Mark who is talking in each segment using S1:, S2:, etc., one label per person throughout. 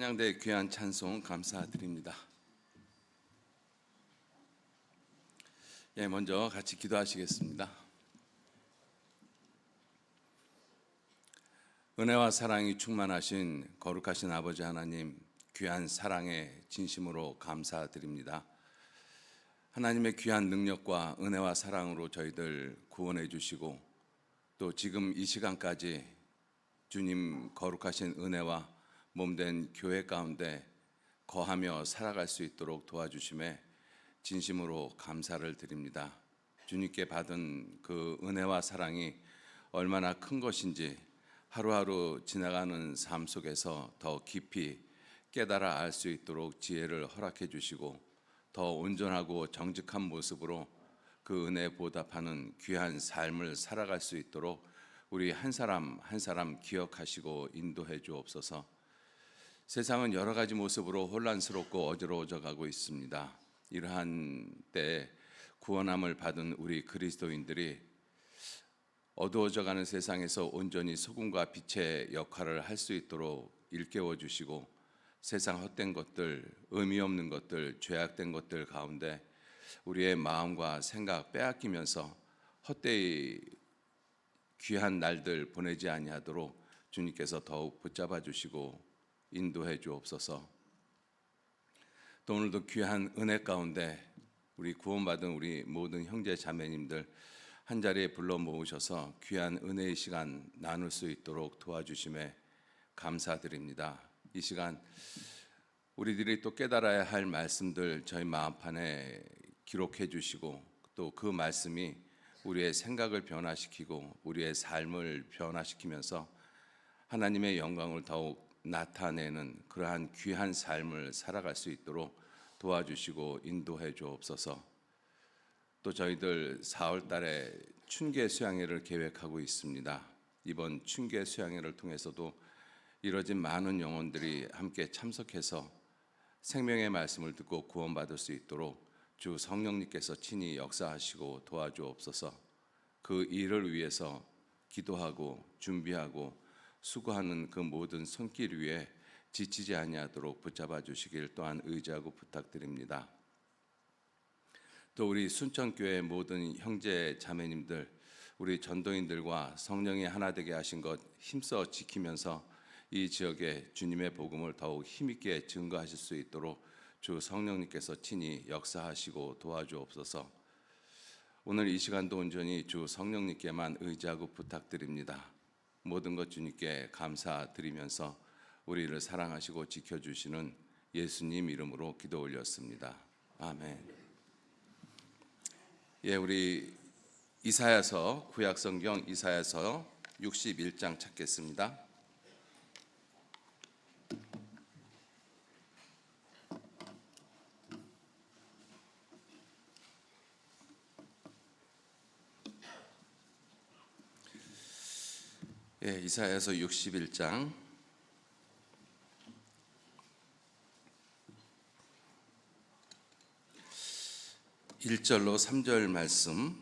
S1: 찬양대 귀한 찬송 감사드립니다. 먼저 같이 기도하시겠습니다. 은혜와 사랑이 충만하신 거룩하신 아버지 하나님, 귀한 사랑에 진심으로 감사드립니다. 하나님의 귀한 능력과 은혜와 사랑으로 저희들 구원해 주시고 또 지금 이 시간까지 주님 거룩하신 은혜와 몸된 교회 가운데 거하며 살아갈 수 있도록 도와주심에 진심으로 감사를 드립니다. 주님께 받은 그 은혜와 사랑이 얼마나 큰 것인지 하루하루 지나가는 삶 속에서 더 깊이 깨달아 알 수 있도록 지혜를 허락해 주시고 더 온전하고 정직한 모습으로 그 은혜에 보답하는 귀한 삶을 살아갈 수 있도록 우리 한 사람 한 사람 기억하시고 인도해 주옵소서. 세상은 여러 가지 모습으로 혼란스럽고 어지러워져 가고 있습니다. 이러한 때에 구원함을 받은 우리 그리스도인들이 어두워져 가는 세상에서 온전히 소금과 빛의 역할을 할 수 있도록 일깨워 주시고 세상 헛된 것들, 의미 없는 것들, 죄악된 것들 가운데 우리의 마음과 생각 빼앗기면서 헛되이 귀한 날들 보내지 아니하도록 주님께서 더욱 붙잡아 주시고 인도해 주옵소서. 또 오늘도 귀한 은혜 가운데 우리 구원받은 우리 모든 형제 자매님들 한 자리에 불러 모으셔서 귀한 은혜의 시간 나눌 수 있도록 도와주심에 감사드립니다. 이 시간 우리들이 또 깨달아야 할 말씀들 저희 마음판에 기록해 주시고 또 그 말씀이 우리의 생각을 변화시키고 우리의 삶을 변화시키면서 하나님의 영광을 더욱 나타내는 그러한 귀한 삶을 살아갈 수 있도록 도와주시고 인도해 주옵소서. 또 저희들 4월 달에 춘계 수양회를 계획하고 있습니다. 이번 춘계 수양회를 통해서도 이뤄진 많은 영혼들이 함께 참석해서 생명의 말씀을 듣고 구원받을 수 있도록 주 성령님께서 친히 역사하시고 도와주옵소서. 그 일을 위해서 기도하고 준비하고 수고하는 그 모든 손길 위에 지치지 아니하도록 붙잡아 주시길 또한 의지하고 부탁드립니다. 또 우리 순천교회 모든 형제 자매님들, 우리 전도인들과 성령이 하나 되게 하신 것 힘써 지키면서 이 지역에 주님의 복음을 더욱 힘있게 증거하실 수 있도록 주 성령님께서 친히 역사하시고 도와주옵소서. 오늘 이 시간도 온전히 주 성령님께만 의지하고 부탁드립니다. 모든 것 주님께 감사드리면서 우리를 사랑하시고 지켜주시는 예수님 이름으로 기도 올렸습니다. 아멘. 우리 이사야서 구약성경 이사야서 61장 찾겠습니다. 이사야서 61장 1절로 3절 말씀,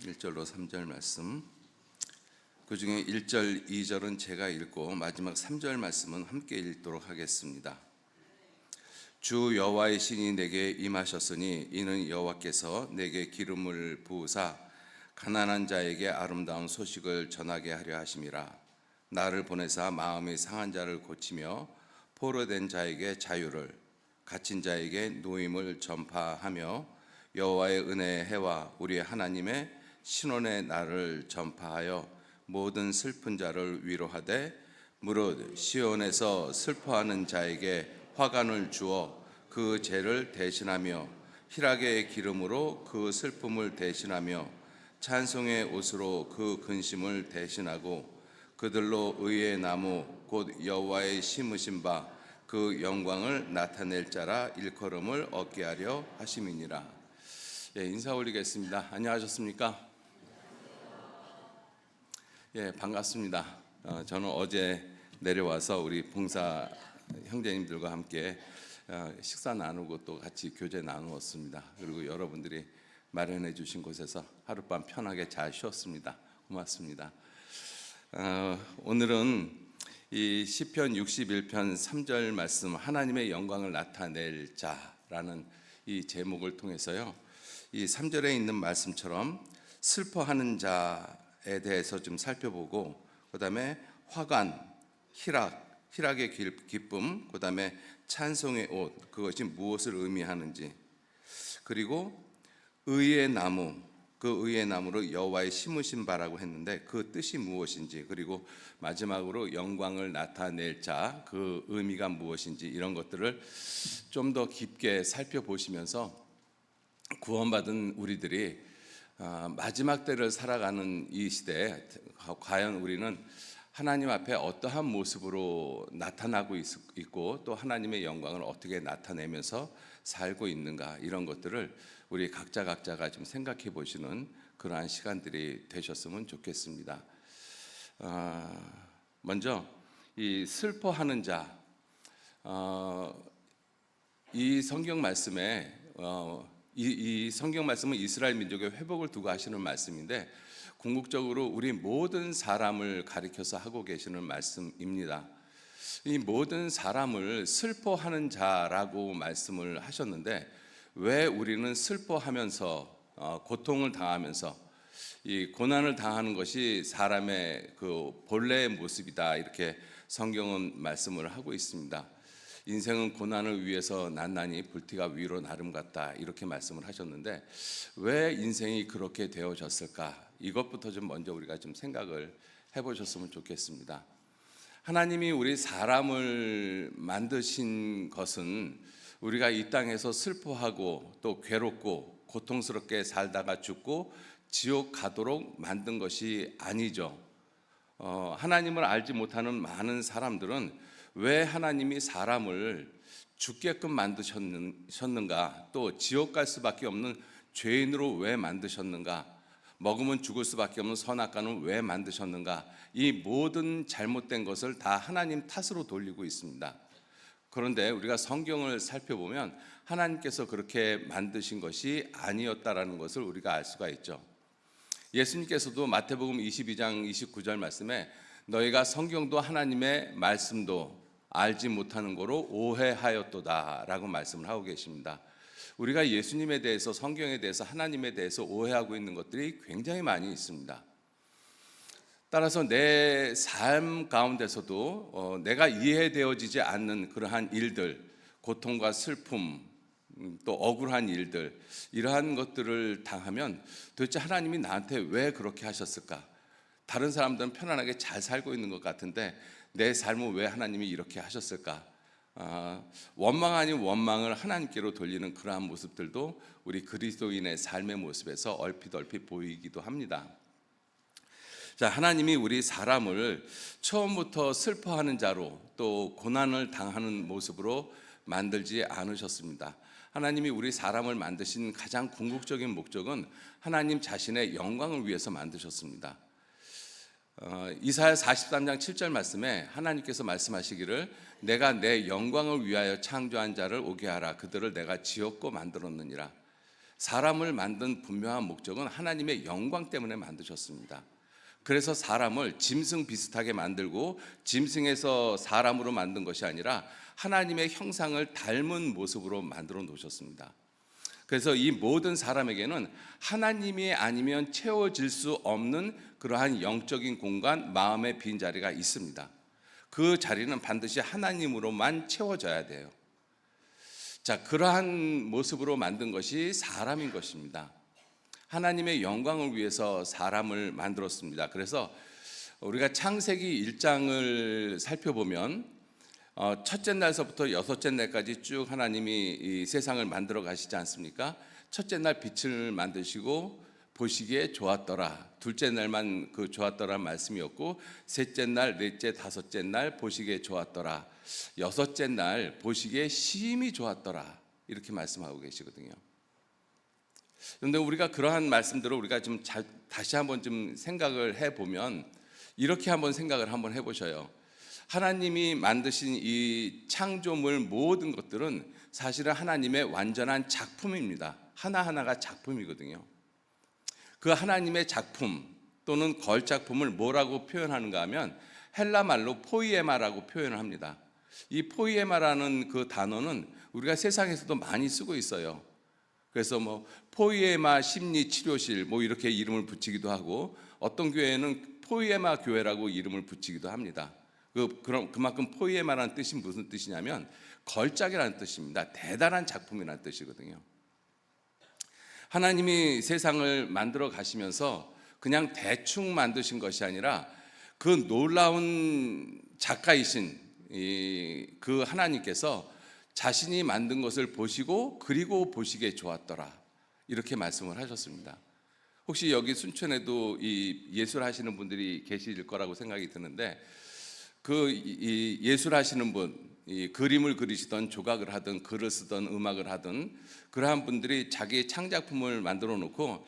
S1: 1절로 3절 말씀. 그 중에 1절, 2절은 제가 읽고 마지막 3절 말씀은 함께 읽도록 하겠습니다. 주 여호와의 신이 내게 임하셨으니 이는 여호와께서 내게 기름을 부으사 가난한 자에게 아름다운 소식을 전하게 하려 하심이라. 나를 보내사 마음이 상한 자를 고치며 포로된 자에게 자유를, 갇힌 자에게 노임을 전파하며 여호와의 은혜의 해와 우리 하나님의 신원의 날을 전파하여 모든 슬픈 자를 위로하되 무릇 시온에서 슬퍼하는 자에게 화관을 주어 그 죄를 대신하며 희락의 기름으로 그 슬픔을 대신하며 찬송의 옷으로 그 근심을 대신하고 그들로 의의 나무 곧 여호와의 심으신 바 그 영광을 나타낼 자라 일컬음을 얻게 하려 하심이니라. 인사 올리겠습니다. 안녕하셨습니까? 반갑습니다. 저는 어제 내려와서 우리 봉사 형제님들과 함께 식사 나누고 또 같이 교제 나누었습니다. 그리고 여러분들이 마련해 주신 곳에서 하룻밤 편하게 잘 쉬었습니다. 고맙습니다. 오늘은 이 시편 61편 3절 말씀 하나님의 영광을 나타낼 자라는 이 제목을 통해서요. 이 3절에 있는 말씀처럼 슬퍼하는 자에 대해서 좀 살펴보고, 그다음에 화관, 희락의 기쁨, 그다음에 찬송의 옷, 그것이 무엇을 의미하는지, 그리고 의의 나무, 그 의의 나무로 여호와의 심으신 바라고 했는데 그 뜻이 무엇인지, 그리고 마지막으로 영광을 나타낼 자, 그 의미가 무엇인지, 이런 것들을 좀 더 깊게 살펴보시면서 구원받은 우리들이 마지막 때를 살아가는 이 시대에 과연 우리는 하나님 앞에 어떠한 모습으로 나타나고 있고, 또 하나님의 영광을 어떻게 나타내면서 살고 있는가, 이런 것들을 우리 각자가 좀 생각해 보시는 그러한 시간들이 되셨으면 좋겠습니다. 먼저 이 슬퍼하는 자, 이 성경 말씀에 이 성경 말씀은 이스라엘 민족의 회복을 두고 하시는 말씀인데, 궁극적으로 우리 모든 사람을 가리켜서 하고 계시는 말씀입니다. 이 모든 사람을 슬퍼하는 자라고 말씀을 하셨는데, 왜 우리는 슬퍼하면서 고통을 당하면서 이 고난을 당하는 것이 사람의 그 본래의 모습이다, 이렇게 성경은 말씀을 하고 있습니다. 인생은 고난을 위해서 난나니 불티가 위로 나름 같다, 이렇게 말씀을 하셨는데, 왜 인생이 그렇게 되어졌을까? 이것부터 좀 먼저 우리가 좀 생각을 해보셨으면 좋겠습니다. 하나님이 우리 사람을 만드신 것은 우리가 이 땅에서 슬퍼하고 또 괴롭고 고통스럽게 살다가 죽고 지옥 가도록 만든 것이 아니죠. 하나님을 알지 못하는 많은 사람들은 왜 하나님이 사람을 죽게끔 만드셨는가, 또 지옥 갈 수밖에 없는 죄인으로 왜 만드셨는가, 먹으면 죽을 수밖에 없는 선악과는 왜 만드셨는가, 이 모든 잘못된 것을 다 하나님 탓으로 돌리고 있습니다. 그런데 우리가 성경을 살펴보면 하나님께서 그렇게 만드신 것이 아니었다라는 것을 우리가 알 수가 있죠. 예수님께서도 마태복음 22장 29절 말씀에 너희가 성경도 하나님의 말씀도 알지 못하는 거로 오해하였도다 라고 말씀을 하고 계십니다. 우리가 예수님에 대해서, 성경에 대해서, 하나님에 대해서 오해하고 있는 것들이 굉장히 많이 있습니다. 따라서 내 삶 가운데서도 내가 이해되어지지 않는 그러한 일들, 고통과 슬픔, 또 억울한 일들, 이러한 것들을 당하면 도대체 하나님이 나한테 왜 그렇게 하셨을까? 다른 사람들은 편안하게 잘 살고 있는 것 같은데 내 삶은 왜 하나님이 이렇게 하셨을까? 원망 아닌 원망을 하나님께로 돌리는 그러한 모습들도 우리 그리스도인의 삶의 모습에서 얼핏 보이기도 합니다. 자, 하나님이 우리 사람을 처음부터 슬퍼하는 자로 또 고난을 당하는 모습으로 만들지 않으셨습니다. 하나님이 우리 사람을 만드신 가장 궁극적인 목적은 하나님 자신의 영광을 위해서 만드셨습니다. 이사야 43장 7절 말씀에 하나님께서 말씀하시기를 내가 내 영광을 위하여 창조한 자를 오게 하라. 그들을 내가 지었고 만들었느니라. 사람을 만든 분명한 목적은 하나님의 영광 때문에 만드셨습니다. 그래서 사람을 짐승 비슷하게 만들고 짐승에서 사람으로 만든 것이 아니라 하나님의 형상을 닮은 모습으로 만들어 놓으셨습니다. 그래서 이 모든 사람에게는 하나님이 아니면 채워질 수 없는 그러한 영적인 공간, 마음의 빈자리가 있습니다. 그 자리는 반드시 하나님으로만 채워져야 돼요. 자, 그러한 모습으로 만든 것이 사람인 것입니다. 하나님의 영광을 위해서 사람을 만들었습니다. 그래서 우리가 창세기 1장을 살펴보면 첫째 날서부터 여섯째 날까지 쭉 하나님이 이 세상을 만들어 가시지 않습니까? 첫째 날 빛을 만드시고 보시기에 좋았더라. 둘째 날만 그 좋았더라는 말씀이었고, 셋째 날, 넷째, 다섯째 날 보시기에 좋았더라. 여섯째 날 보시기에 심히 좋았더라. 이렇게 말씀하고 계시거든요. 그런데 우리가 그러한 말씀들을 우리가 좀 다시 한번 좀 생각을 해보면 이렇게 한번 생각을 한번 해보셔요. 하나님이 만드신 이 창조물 모든 것들은 사실은 하나님의 완전한 작품입니다. 하나하나가 작품이거든요. 그 하나님의 작품 또는 걸작품을 뭐라고 표현하는가 하면 헬라 말로 포이에마라고 표현을 합니다. 이 포이에마라는 그 단어는 우리가 세상에서도 많이 쓰고 있어요. 그래서 뭐 포이에마 심리 치료실 뭐 이렇게 이름을 붙이기도 하고, 어떤 교회는 포이에마 교회라고 이름을 붙이기도 합니다. 그만큼 포이에마라는 뜻이 무슨 뜻이냐면 걸작이라는 뜻입니다. 대단한 작품이라는 뜻이거든요. 하나님이 세상을 만들어 가시면서 그냥 대충 만드신 것이 아니라 그 놀라운 작가이신 그 하나님께서 자신이 만든 것을 보시고 그리고 보시기에 좋았더라, 이렇게 말씀을 하셨습니다. 혹시 여기 순천에도 이 예술하시는 분들이 계실 거라고 생각이 드는데, 이 예술하시는 분, 이 그림을 그리시던 조각을 하든 글을 쓰던 음악을 하든 그러한 분들이 자기의 창작품을 만들어 놓고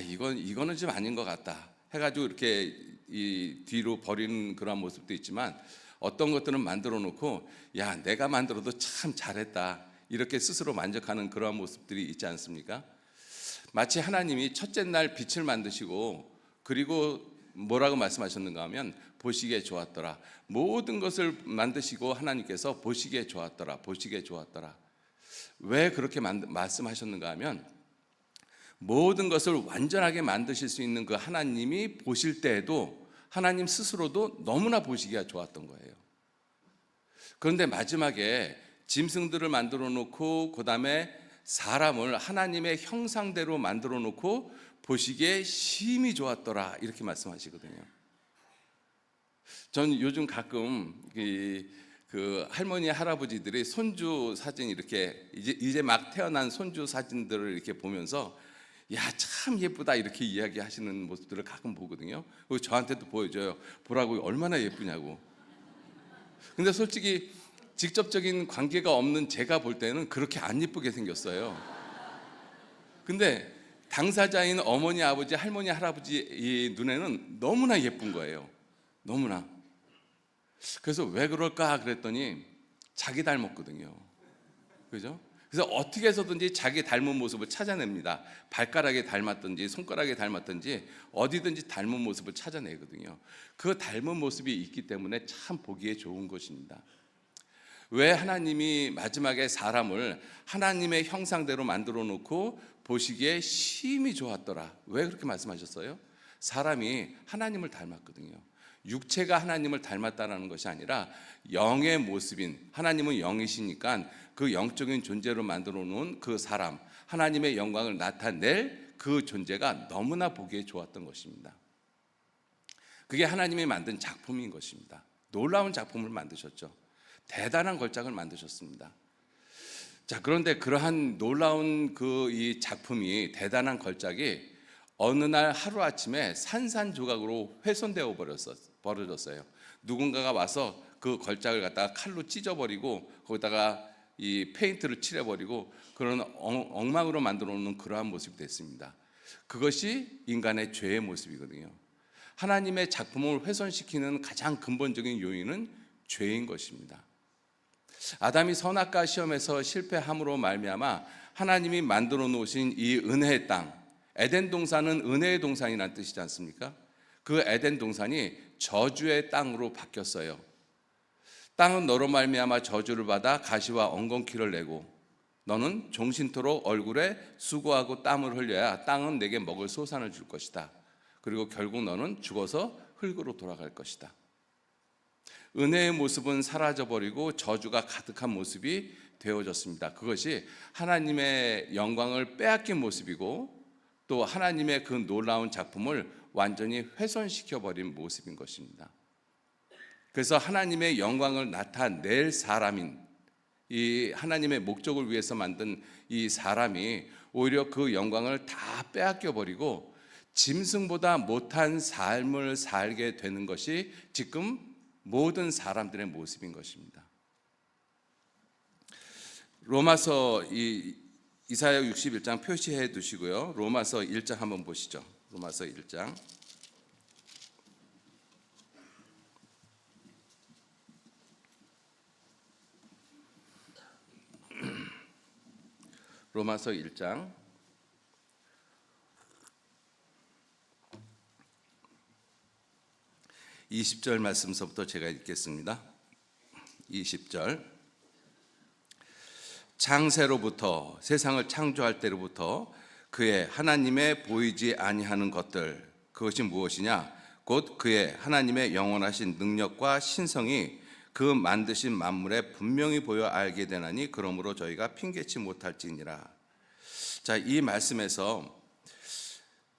S1: 이거는 좀 아닌 것 같다 해가지고 이렇게 이 뒤로 버리는 그런 모습도 있지만, 어떤 것들은 만들어 놓고 내가 만들어도 참 잘했다 이렇게 스스로 만족하는 그러한 모습들이 있지 않습니까? 마치 하나님이 첫째 날 빛을 만드시고 그리고 뭐라고 말씀하셨는가 하면 보시기에 좋았더라. 모든 것을 만드시고 하나님께서 보시기에 좋았더라, 보시기에 좋았더라. 왜 그렇게 말씀하셨는가 하면, 모든 것을 완전하게 만드실 수 있는 그 하나님이 보실 때에도 하나님 스스로도 너무나 보시기가 좋았던 거예요. 그런데 마지막에 짐승들을 만들어 놓고 그 다음에 사람을 하나님의 형상대로 만들어 놓고 보시기에 심히 좋았더라, 이렇게 말씀하시거든요. 전 요즘 가끔 그 할머니 할아버지들이 손주 사진, 이렇게 이제 막 태어난 손주 사진들을 이렇게 보면서 참 예쁘다 이렇게 이야기하시는 모습들을 가끔 보거든요. 그리고 저한테도 보여줘요. 보라고, 얼마나 예쁘냐고. 근데 솔직히 직접적인 관계가 없는 제가 볼 때는 그렇게 안 예쁘게 생겼어요. 근데 당사자인 어머니, 아버지, 할머니, 할아버지 눈에는 너무나 예쁜 거예요. 너무나. 그래서 왜 그럴까 그랬더니 자기 닮았거든요. 그죠? 그래서 어떻게 해서든지 자기 닮은 모습을 찾아냅니다. 발가락에 닮았든지 손가락에 닮았든지 어디든지 닮은 모습을 찾아내거든요. 그 닮은 모습이 있기 때문에 참 보기에 좋은 것입니다. 왜 하나님이 마지막에 사람을 하나님의 형상대로 만들어 놓고 보시기에 심히 좋았더라, 왜 그렇게 말씀하셨어요? 사람이 하나님을 닮았거든요. 육체가 하나님을 닮았다는 것이 아니라 영의 모습인, 하나님은 영이시니까 그 영적인 존재로 만들어 놓은 그 사람, 하나님의 영광을 나타낼 그 존재가 너무나 보기에 좋았던 것입니다. 그게 하나님이 만든 작품인 것입니다. 놀라운 작품을 만드셨죠. 대단한 걸작을 만드셨습니다. 자, 그런데 그러한 놀라운 이 작품이, 대단한 걸작이 어느 날 하루아침에 산산조각으로 훼손되어 버려졌어요. 누군가가 와서 그 걸작을 갖다가 칼로 찢어버리고 거기다가 이 페인트를 칠해버리고 그런 엉망으로 만들어 놓는 그러한 모습이 됐습니다. 그것이 인간의 죄의 모습이거든요. 하나님의 작품을 훼손시키는 가장 근본적인 요인은 죄인 것입니다. 아담이 선악과 시험에서 실패함으로 말미암아 하나님이 만들어 놓으신 이 은혜의 땅, 에덴 동산은 은혜의 동산이라는 뜻이지 않습니까? 그 에덴 동산이 저주의 땅으로 바뀌었어요. 땅은 너로 말미암아 저주를 받아 가시와 엉겅퀴를 내고 너는 종신토록 얼굴에 수고하고 땀을 흘려야 땅은 내게 먹을 소산을 줄 것이다. 그리고 결국 너는 죽어서 흙으로 돌아갈 것이다. 은혜의 모습은 사라져버리고 저주가 가득한 모습이 되어졌습니다. 그것이 하나님의 영광을 빼앗긴 모습이고 또 하나님의 그 놀라운 작품을 완전히 훼손시켜버린 모습인 것입니다. 그래서 하나님의 영광을 나타낼 사람인, 이 하나님의 목적을 위해서 만든 이 사람이 오히려 그 영광을 다 빼앗겨버리고 짐승보다 못한 삶을 살게 되는 것이 지금 모든 사람들의 모습인 것입니다. 로마서 이사야 61장 표시해 두시고요. 로마서 1장 한번 보시죠. 로마서 1장. 로마서 1장. 20절 말씀서부터 제가 읽겠습니다. 20절. 창세로부터 세상을 창조할 때로부터 그의 하나님의 보이지 아니하는 것들, 그것이 무엇이냐? 곧 그의 하나님의 영원하신 능력과 신성이 그 만드신 만물에 분명히 보여 알게 되나니 그러므로 저희가 핑계치 못할지니라. 자, 이 말씀에서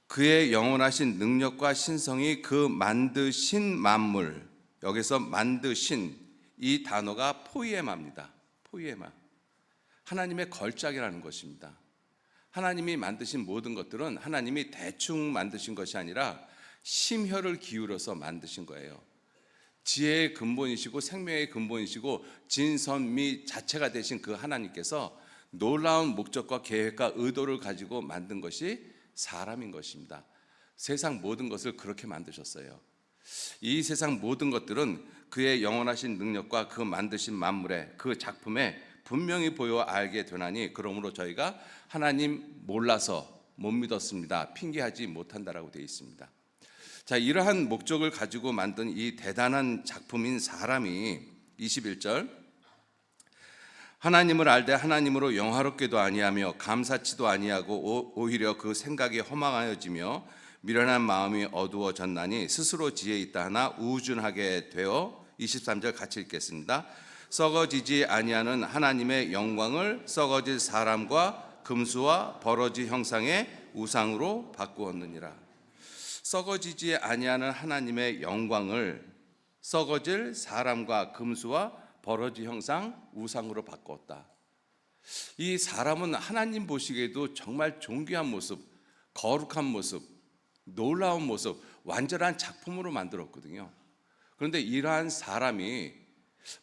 S1: 그의 영원하신 능력과 신성이 그 만드신 만물, 여기서 만드신 이 단어가 포이에마입니다. 포이에마. 하나님의 걸작이라는 것입니다. 하나님이 만드신 모든 것들은 하나님이 대충 만드신 것이 아니라 심혈을 기울여서 만드신 거예요. 지혜의 근본이시고 생명의 근본이시고 진선미 자체가 되신 그 하나님께서 놀라운 목적과 계획과 의도를 가지고 만든 것이 사람인 것입니다. 세상 모든 것을 그렇게 만드셨어요. 이 세상 모든 것들은 그의 영원하신 능력과 그 만드신 만물의 그 작품에 분명히 보여 알게 되나니 그러므로 저희가 하나님 몰라서 못 믿었습니다. 핑계하지 못한다라고 되어 있습니다. 자, 이러한 목적을 가지고 만든 이 대단한 작품인 사람이 21절, 하나님을 알되 하나님으로 영화롭게도 아니하며 감사치도 아니하고 오히려 그 생각이 허망하여지며 미련한 마음이 어두워졌나니 스스로 지혜 있다 하나 우준하게 되어 23절 같이 읽겠습니다. 썩어지지 아니하는 하나님의 영광을 썩어질 사람과 금수와 버러지 형상의 우상으로 바꾸었느니라. 썩어지지 아니하는 하나님의 영광을 썩어질 사람과 금수와 버러지 형상 우상으로 바꾸었다. 이 사람은 하나님 보시기에도 정말 존귀한 모습, 거룩한 모습, 놀라운 모습, 완전한 작품으로 만들었거든요. 그런데 이러한 사람이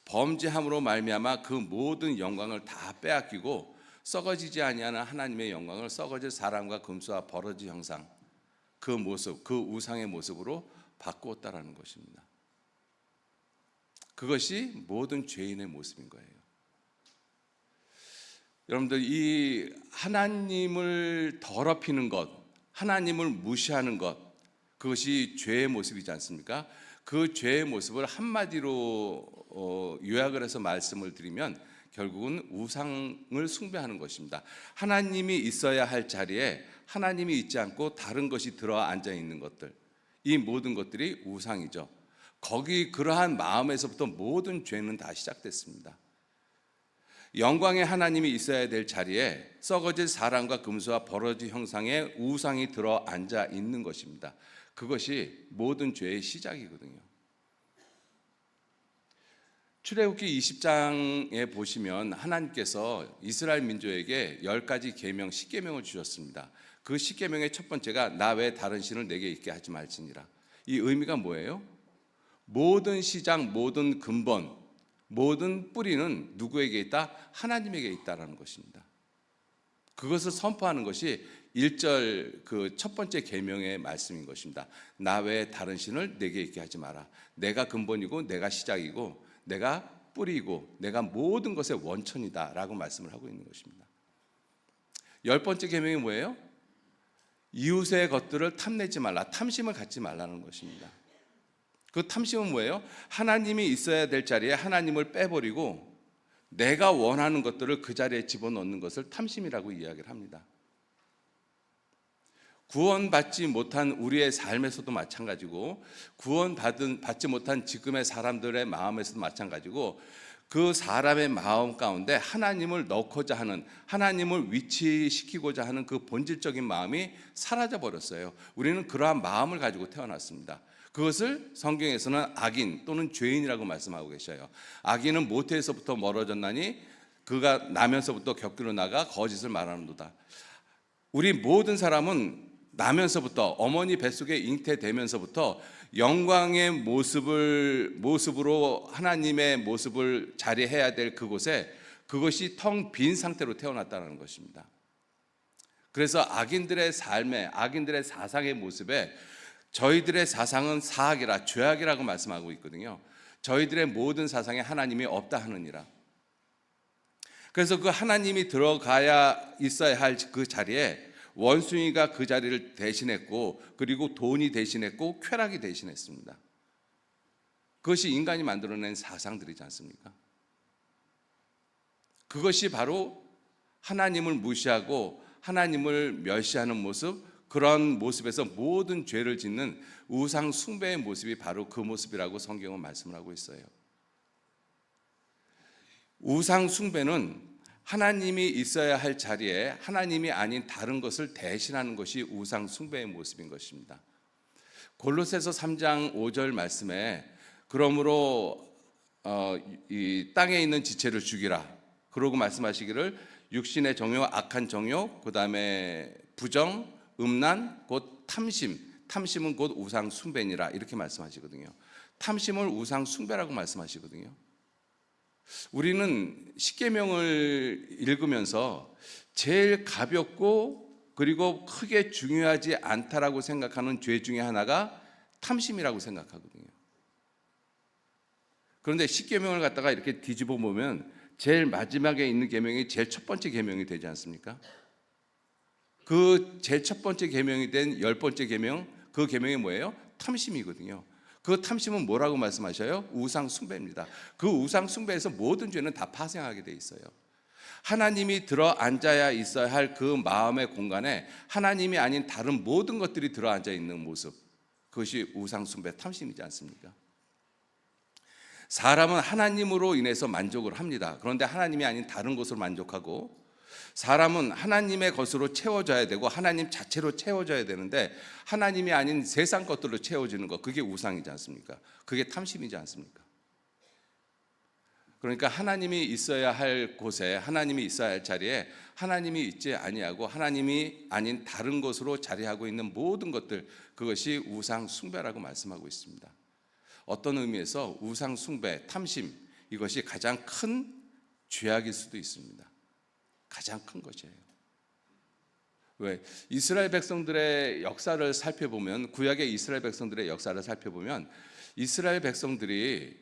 S1: 범죄함으로 말미암아 그 모든 영광을 다 빼앗기고 썩어지지 아니하는 하나님의 영광을 썩어질 사람과 금수와 버러지 형상, 그 모습, 그 우상의 모습으로 바꾸었다라는 것입니다. 그것이 모든 죄인의 모습인 거예요. 여러분들, 이 하나님을 더럽히는 것, 하나님을 무시하는 것, 그것이 죄의 모습이지 않습니까? 그 죄의 모습을 한마디로 요약을 해서 말씀을 드리면 결국은 우상을 숭배하는 것입니다. 하나님이 있어야 할 자리에 하나님이 있지 않고 다른 것이 들어 앉아 있는 것들, 이 모든 것들이 우상이죠. 거기 그러한 마음에서부터 모든 죄는 다 시작됐습니다. 영광의 하나님이 있어야 될 자리에 썩어질 사람과 금수와 버러지 형상의 우상이 들어 앉아 있는 것입니다. 그것이 모든 죄의 시작이거든요. 출애굽기 20장에 보시면 하나님께서 이스라엘 민족에게 10가지 계명, 10계명을 주셨습니다. 그 10계명의 첫 번째가 나 외에 다른 신을 내게 있게 하지 말지니라. 이 의미가 뭐예요? 모든 시작, 모든 근본, 모든 뿌리는 누구에게 있다? 하나님에게 있다라는 것입니다. 그것을 선포하는 것이 1절 그 첫 번째 계명의 말씀인 것입니다. 나 외에 다른 신을 내게 있게 하지 마라. 내가 근본이고 내가 시작이고 내가 뿌리고 내가 모든 것의 원천이다라고 말씀을 하고 있는 것입니다. 10번째 계명이 뭐예요? 이웃의 것들을 탐내지 말라. 탐심을 갖지 말라는 것입니다. 그 탐심은 뭐예요? 하나님이 있어야 될 자리에 하나님을 빼버리고 내가 원하는 것들을 그 자리에 집어넣는 것을 탐심이라고 이야기를 합니다. 구원받지 못한 우리의 삶에서도 마찬가지고 구원받지 못한 지금의 사람들의 마음에서도 마찬가지고 그 사람의 마음 가운데 하나님을 넣고자 하는, 하나님을 위치시키고자 하는 그 본질적인 마음이 사라져 버렸어요. 우리는 그러한 마음을 가지고 태어났습니다. 그것을 성경에서는 악인 또는 죄인이라고 말씀하고 계셔요. 악인은 모태에서부터 멀어졌나니 그가 나면서부터 곁길로 나가 거짓을 말하는도다. 우리 모든 사람은 나면서부터, 어머니 뱃속에 잉태되면서부터 영광의 모습으로 하나님의 모습을 자리해야 될 그곳에 그것이 텅 빈 상태로 태어났다는 것입니다. 그래서 악인들의 삶에, 악인들의 사상의 모습에 저희들의 사상은 사악이라, 죄악이라고 말씀하고 있거든요. 저희들의 모든 사상에 하나님이 없다 하느니라. 그래서 그 하나님이 들어가야 있어야 할 그 자리에 원숭이가 그 자리를 대신했고, 그리고 돈이 대신했고, 쾌락이 대신했습니다. 그것이 인간이 만들어낸 사상들이지 않습니까? 그것이 바로 하나님을 무시하고 하나님을 멸시하는 모습, 그런 모습에서 모든 죄를 짓는 우상 숭배의 모습이 바로 그 모습이라고 성경은 말씀을 하고 있어요. 우상 숭배는 하나님이 있어야 할 자리에 하나님이 아닌 다른 것을 대신하는 것이 우상 숭배의 모습인 것입니다. 골로새서 3장 5절 말씀에 그러므로 이 땅에 있는 지체를 죽이라. 그러고 말씀하시기를 육신의 정욕, 악한 정욕, 그다음에 부정, 음란, 곧 탐심. 탐심은 곧 우상 숭배니라 이렇게 말씀하시거든요. 탐심을 우상 숭배라고 말씀하시거든요. 우리는 십계명을 읽으면서 제일 가볍고 그리고 크게 중요하지 않다라고 생각하는 죄 중에 하나가 탐심이라고 생각하거든요. 그런데 십계명을 갖다가 이렇게 뒤집어 보면 제일 마지막에 있는 계명이 제일 첫 번째 계명이 되지 않습니까? 그 제일 첫 번째 계명이 된 10번째 계명, 그 계명이 뭐예요? 탐심이거든요. 그 탐심은 뭐라고 말씀하셔요? 우상 숭배입니다. 그 우상 숭배에서 모든 죄는 다 파생하게 돼 있어요. 하나님이 들어 앉아야 있어야 할 그 마음의 공간에 하나님이 아닌 다른 모든 것들이 들어 앉아 있는 모습, 그것이 우상 숭배 탐심이지 않습니까? 사람은 하나님으로 인해서 만족을 합니다. 그런데 하나님이 아닌 다른 것으로 만족하고, 사람은 하나님의 것으로 채워져야 되고 하나님 자체로 채워져야 되는데 하나님이 아닌 세상 것들로 채워지는 것, 그게 우상이지 않습니까? 그게 탐심이지 않습니까? 그러니까 하나님이 있어야 할 곳에, 하나님이 있어야 할 자리에 하나님이 있지 아니하고 하나님이 아닌 다른 것으로 자리하고 있는 모든 것들, 그것이 우상 숭배라고 말씀하고 있습니다. 어떤 의미에서 우상 숭배, 탐심, 이것이 가장 큰 죄악일 수도 있습니다. 가장 큰 것이에요. 왜? 이스라엘 백성들의 역사를 살펴보면, 구약의 이스라엘 백성들의 역사를 살펴보면 이스라엘 백성들이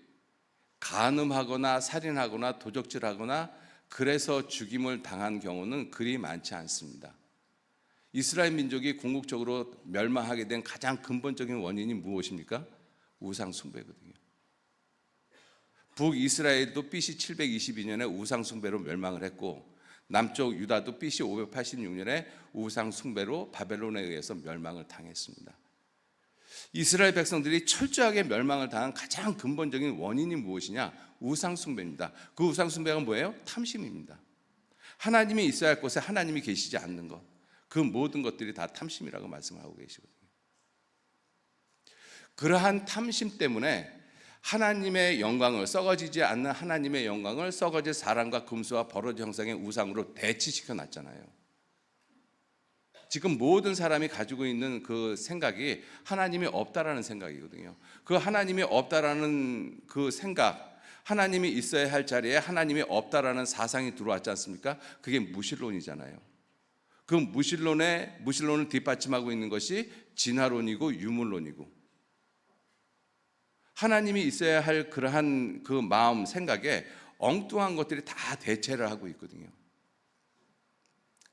S1: 간음하거나 살인하거나 도적질하거나 그래서 죽임을 당한 경우는 그리 많지 않습니다. 이스라엘 민족이 궁극적으로 멸망하게 된 가장 근본적인 원인이 무엇입니까? 우상 숭배거든요. 북이스라엘도 BC 722년에 우상 숭배로 멸망을 했고, 남쪽 유다도 BC 586년에 우상 숭배로 바벨론에 의해서 멸망을 당했습니다. 이스라엘 백성들이 철저하게 멸망을 당한 가장 근본적인 원인이 무엇이냐? 우상 숭배입니다. 그 우상 숭배가 뭐예요? 탐심입니다. 하나님이 있어야 할 곳에 하나님이 계시지 않는 것, 그 모든 것들이 다 탐심이라고 말씀하고 계시거든요. 그러한 탐심 때문에 하나님의 영광을, 썩어지지 않는 하나님의 영광을 썩어질 사람과 금수와 버러지 형상의 우상으로 대치시켜 놨잖아요. 지금 모든 사람이 가지고 있는 그 생각이 하나님이 없다라는 생각이거든요. 그 하나님이 없다라는 그 생각, 하나님이 있어야 할 자리에 하나님이 없다라는 사상이 들어왔지 않습니까? 그게 무신론이잖아요. 그 무신론을 뒷받침하고 있는 것이 진화론이고 유물론이고, 하나님이 있어야 할 그러한 그 마음, 생각에 엉뚱한 것들이 다 대체를 하고 있거든요.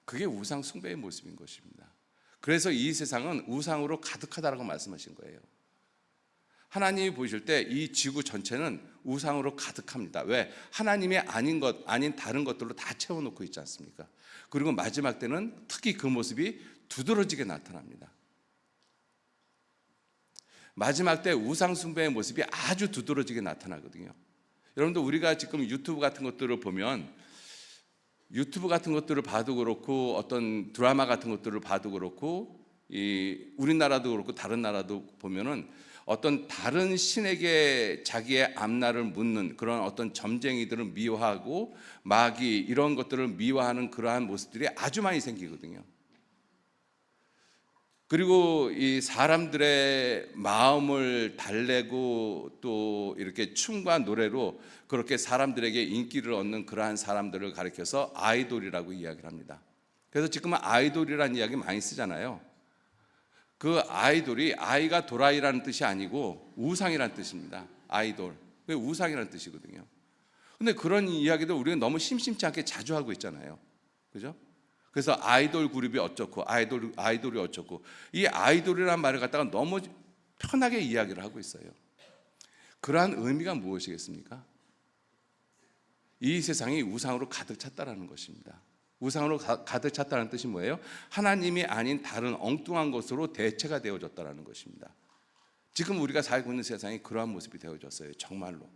S1: 그게 우상 숭배의 모습인 것입니다. 그래서 이 세상은 우상으로 가득하다라고 말씀하신 거예요. 하나님이 보실 때 이 지구 전체는 우상으로 가득합니다. 왜? 하나님이 아닌 것, 아닌 다른 것들로 다 채워놓고 있지 않습니까? 그리고 마지막 때는 특히 그 모습이 두드러지게 나타납니다. 마지막 때 우상 숭배의 모습이 아주 두드러지게 나타나거든요. 여러분들, 우리가 지금 유튜브 같은 것들을 보면, 유튜브 같은 것들을 봐도 그렇고 어떤 드라마 같은 것들을 봐도 그렇고, 우리나라도 그렇고 다른 나라도 보면은 어떤 다른 신에게 자기의 앞날을 묻는 그런 어떤 점쟁이들을 미워하고 마귀, 이런 것들을 미워하는 그러한 모습들이 아주 많이 생기거든요. 그리고 이 사람들의 마음을 달래고 또 이렇게 춤과 노래로 그렇게 사람들에게 인기를 얻는 그러한 사람들을 가리켜서 아이돌이라고 이야기를 합니다. 그래서 지금은 아이돌이라는 이야기 많이 쓰잖아요. 그 아이돌이, 아이가 도라이라는 뜻이 아니고 우상이라는 뜻입니다. 아이돌, 그게 우상이라는 뜻이거든요. 근데 그런 이야기도 우리가 너무 심심치 않게 자주 하고 있잖아요. 그죠? 그래서 아이돌 그룹이 어쩌고, 아이돌이 어쩌고, 이 아이돌이라는 말을 갖다가 너무 편하게 이야기를 하고 있어요. 그러한 의미가 무엇이겠습니까? 이 세상이 우상으로 가득 찼다라는 것입니다. 우상으로 가득 찼다는 뜻이 뭐예요? 하나님이 아닌 다른 엉뚱한 것으로 대체가 되어졌다는 것입니다. 지금 우리가 살고 있는 세상이 그러한 모습이 되어졌어요. 정말로.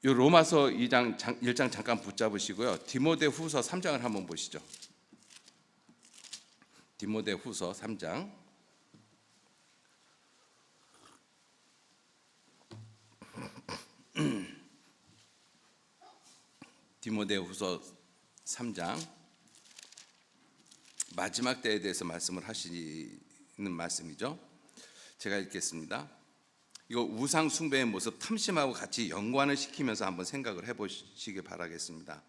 S1: 이 로마서 1장 잠깐 붙잡으시고요. 디모데후서 3장을 한번 보시죠. 디모데후서 3장. 디모데후서 3장 마지막 때에 대해서 말씀을 하시는 말씀이죠. 제가 읽겠습니다. 이거 우상 숭배의 모습 탐심하고 같이 연관을 시키면서 한번 생각을 해보시기 바라겠습니다.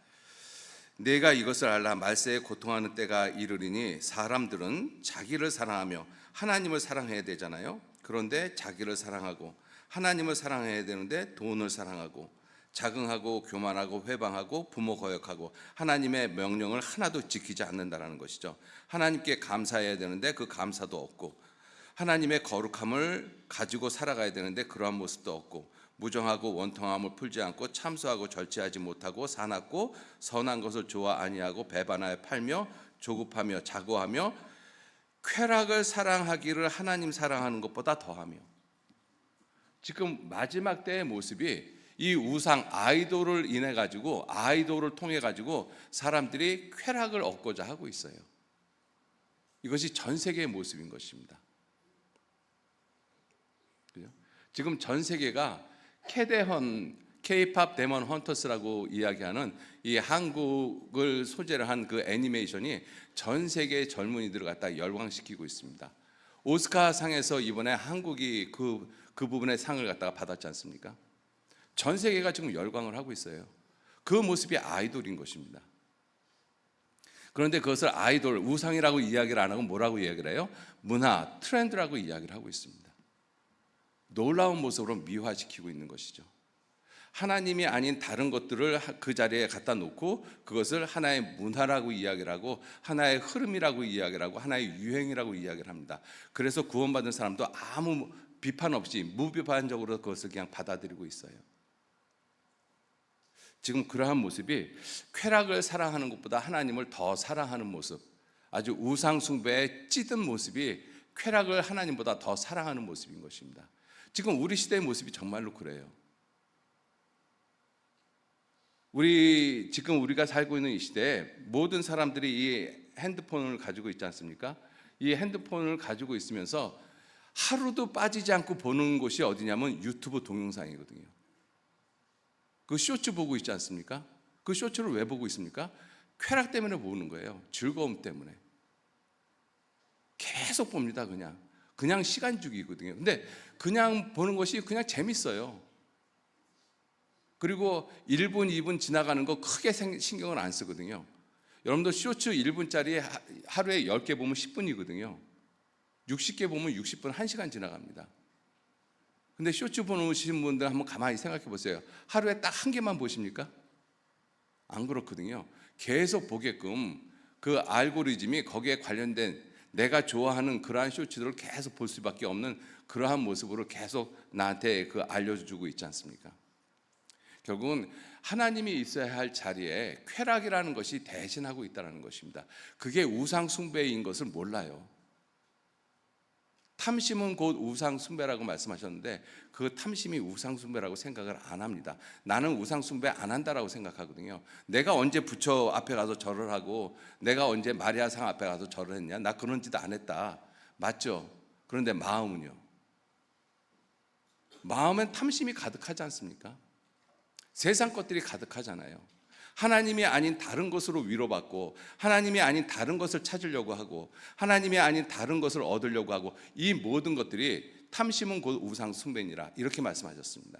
S1: 내가 이것을 알라 말세에 고통하는 때가 이르리니 사람들은 자기를 사랑하며 하나님을 사랑해야 되잖아요. 그런데 자기를 사랑하고 하나님을 사랑해야 되는데 돈을 사랑하고 자긍하고 교만하고 회방하고 부모 거역하고 하나님의 명령을 하나도 지키지 않는다라는 것이죠. 하나님께 감사해야 되는데 그 감사도 없고 하나님의 거룩함을 가지고 살아가야 되는데 그러한 모습도 없고 무정하고 원통함을 풀지 않고 참소하고 절제하지 못하고 사납고 선한 것을 좋아 아니하고 배반하여 팔며 조급하며 자고하며 쾌락을 사랑하기를 하나님 사랑하는 것보다 더하며. 지금 마지막 때의 모습이 이 우상 아이돌을 인해 가지고 아이돌을 통해 가지고 사람들이 쾌락을 얻고자 하고 있어요. 이것이 전 세계의 모습인 것입니다. 그죠? 지금 전 세계가 캐데헌 K-팝 데몬 헌터스라고 이야기하는 이 한국을 소재로 한 그 애니메이션이 전 세계의 젊은이들을 갖다 열광시키고 있습니다. 오스카상에서 이번에 한국이 그 부분의 상을 갖다가 받았지 않습니까? 전 세계가 지금 열광을 하고 있어요. 그 모습이 아이돌인 것입니다. 그런데 그것을 아이돌, 우상이라고 이야기를 안 하고 뭐라고 이야기를 해요? 문화, 트렌드라고 이야기를 하고 있습니다. 놀라운 모습으로 미화시키고 있는 것이죠. 하나님이 아닌 다른 것들을 그 자리에 갖다 놓고 그것을 하나의 문화라고 이야기를 하고 하나의 흐름이라고 이야기를 하고 하나의 유행이라고 이야기를 합니다. 그래서 구원받은 사람도 아무 비판 없이 무비판적으로 그것을 그냥 받아들이고 있어요. 지금 그러한 모습이 쾌락을 사랑하는 것보다 하나님을 더 사랑하는 모습, 아주 우상 숭배에 찌든 모습이 쾌락을 하나님보다 더 사랑하는 모습인 것입니다. 지금 우리 시대의 모습이 정말로 그래요. 지금 우리가 살고 있는 이 시대에 모든 사람들이 이 핸드폰을 가지고 있지 않습니까? 이 핸드폰을 가지고 있으면서 하루도 빠지지 않고 보는 곳이 어디냐면 유튜브 동영상이거든요. 그 쇼츠 보고 있지 않습니까? 그 쇼츠를 왜 보고 있습니까? 쾌락 때문에 보는 거예요. 즐거움 때문에. 계속 봅니다. 그냥 시간 죽이거든요. 근데 그냥 보는 것이 그냥 재밌어요. 그리고 1분, 2분 지나가는 거 크게 신경을 안 쓰거든요. 여러분도 쇼츠 1분짜리 하루에 10개 보면 10분이거든요. 60개 보면 60분, 1시간 지나갑니다. 근데 쇼츠 보시는 분들 한번 가만히 생각해 보세요. 하루에 딱 한 개만 보십니까? 안 그렇거든요. 계속 보게끔 그 알고리즘이 거기에 관련된 내가 좋아하는 그러한 쇼츠들을 계속 볼 수밖에 없는 그러한 모습으로 계속 나한테 알려주고 있지 않습니까? 결국은 하나님이 있어야 할 자리에 쾌락이라는 것이 대신하고 있다는 것입니다. 그게 우상 숭배인 것을 몰라요. 탐심은 곧 우상 숭배라고 말씀하셨는데 그 탐심이 우상 숭배라고 생각을 안 합니다. 나는 우상 숭배 안 한다라고 생각하거든요. 내가 언제 부처 앞에 가서 절을 하고 내가 언제 마리아상 앞에 가서 절을 했냐? 나 그런 짓 안 했다. 맞죠? 그런데 마음은요? 마음엔 탐심이 가득하지 않습니까? 세상 것들이 가득하잖아요. 하나님이 아닌 다른 것으로 위로받고 하나님이 아닌 다른 것을 찾으려고 하고 하나님이 아닌 다른 것을 얻으려고 하고 이 모든 것들이 탐심은 곧 우상 숭배니라 이렇게 말씀하셨습니다.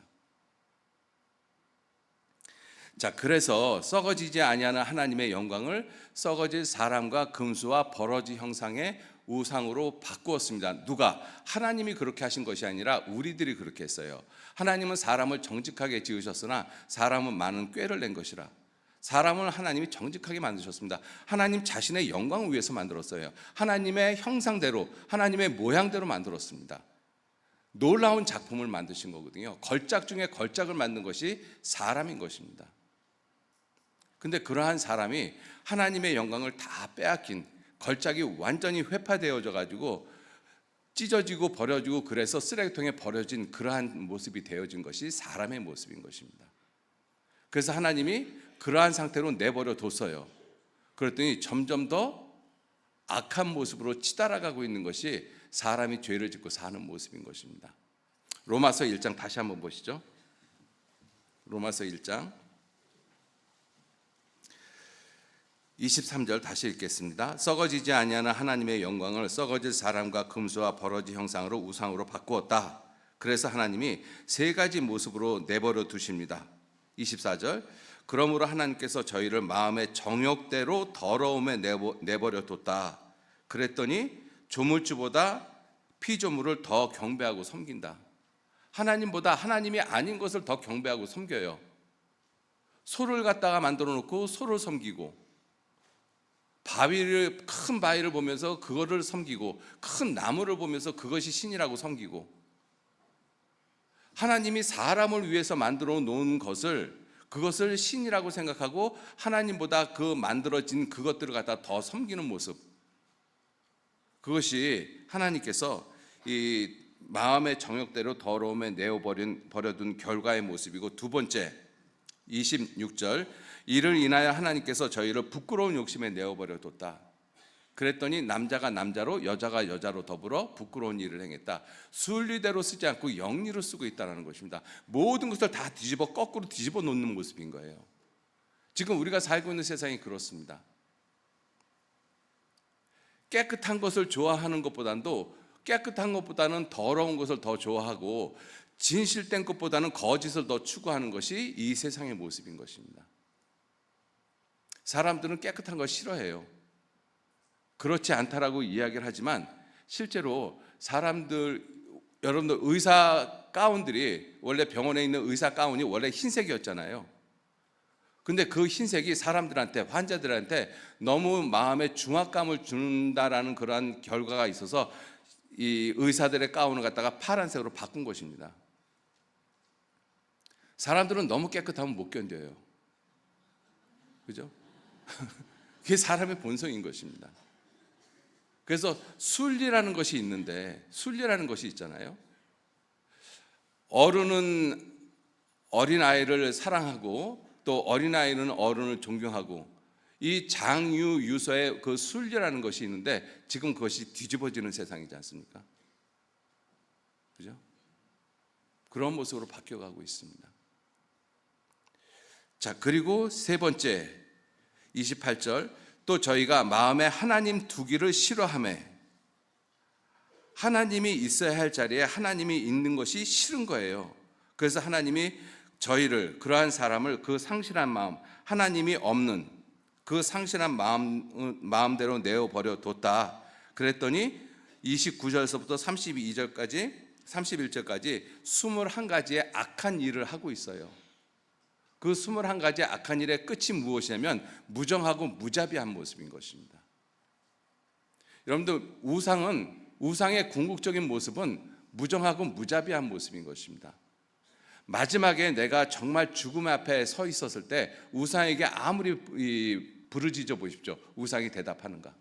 S1: 자, 그래서 썩어지지 아니하는 하나님의 영광을 썩어질 사람과 금수와 버러지 형상의 우상으로 바꾸었습니다. 누가? 하나님이 그렇게 하신 것이 아니라 우리들이 그렇게 했어요. 하나님은 사람을 정직하게 지으셨으나 사람은 많은 꾀를 낸 것이라. 사람을 하나님이 정직하게 만드셨습니다. 하나님 자신의 영광을 위해서 만들었어요. 하나님의 형상대로 하나님의 모양대로 만들었습니다. 놀라운 작품을 만드신 거거든요. 걸작 중에 걸작을 만든 것이 사람인 것입니다. 근데 그러한 사람이 하나님의 영광을 다 빼앗긴, 걸작이 완전히 회파되어져 가지고 찢어지고 버려지고 그래서 쓰레기통에 버려진 그러한 모습이 되어진 것이 사람의 모습인 것입니다. 그래서 하나님이 그러한 상태로 내버려 뒀어요. 그랬더니 점점 더 악한 모습으로 치달아가고 있는 것이 사람이 죄를 짓고 사는 모습인 것입니다. 로마서 1장 다시 한번 보시죠. 로마서 1장 23절 다시 읽겠습니다. 썩어지지 아니하는 하나님의 영광을 썩어질 사람과 금수와 버러지 형상으로 우상으로 바꾸었다. 그래서 하나님이 세 가지 모습으로 내버려 두십니다. 24절 그러므로 하나님께서 저희를 마음의 정욕대로 더러움에 내버려 뒀다. 그랬더니 조물주보다 피조물을 더 경배하고 섬긴다. 하나님보다 하나님이 아닌 것을 더 경배하고 섬겨요. 소를 갖다가 만들어 놓고 소를 섬기고, 큰 바위를 보면서 그거를 섬기고, 큰 나무를 보면서 그것이 신이라고 섬기고, 하나님이 사람을 위해서 만들어 놓은 그것을 신이라고 생각하고 하나님보다 그 만들어진 그것들을 갖다 더 섬기는 모습, 그것이 하나님께서 이 마음의 정욕대로 더러움에 버려둔 결과의 모습이고, 두 번째 26절 이를 인하여 하나님께서 저희를 부끄러운 욕심에 내어버려 뒀다. 그랬더니 남자가 남자로 여자가 여자로 더불어 부끄러운 일을 행했다. 순리대로 쓰지 않고 영리로 쓰고 있다는 것입니다. 모든 것을 다 거꾸로 뒤집어 놓는 모습인 거예요. 지금 우리가 살고 있는 세상이 그렇습니다. 깨끗한 것을 좋아하는 것보다는 더러운 것을 더 좋아하고, 진실된 것보다는 거짓을 더 추구하는 것이 이 세상의 모습인 것입니다. 사람들은 깨끗한 걸 싫어해요. 그렇지 않다라고 이야기를 하지만 실제로 여러분들 의사 가운들이, 원래 병원에 있는 의사 가운이 원래 흰색이었잖아요. 근데 그 흰색이 환자들한테 너무 마음에 중압감을 준다라는 그러한 결과가 있어서 이 의사들의 가운을 갖다가 파란색으로 바꾼 것입니다. 사람들은 너무 깨끗하면 못 견뎌요. 그죠? 그게 사람의 본성인 것입니다. 그래서 순리라는 것이 있잖아요. 어른은 어린아이를 사랑하고, 또 어린아이는 어른을 존경하고, 이 장유유서의 그 순리라는 것이 있는데 지금 그것이 뒤집어지는 세상이지 않습니까? 그죠? 그런 모습으로 바뀌어가고 있습니다. 자, 그리고 세 번째 28절 또 저희가 마음에 하나님 두기를 싫어하며, 하나님이 있어야 할 자리에 하나님이 있는 것이 싫은 거예요. 그래서 하나님이 저희를, 그러한 사람을 그 상실한 마음, 하나님이 없는 그 상실한 마음대로 내어버려 뒀다. 그랬더니 29절서부터 31절까지 21가지의 악한 일을 하고 있어요. 그 21가지 악한 일의 끝이 무엇이냐면 무정하고 무자비한 모습인 것입니다. 여러분들, 우상의 궁극적인 모습은 무정하고 무자비한 모습인 것입니다. 마지막에 내가 정말 죽음 앞에 서 있었을 때 우상에게 아무리 부르짖어 보십시오. 우상이 대답하는가?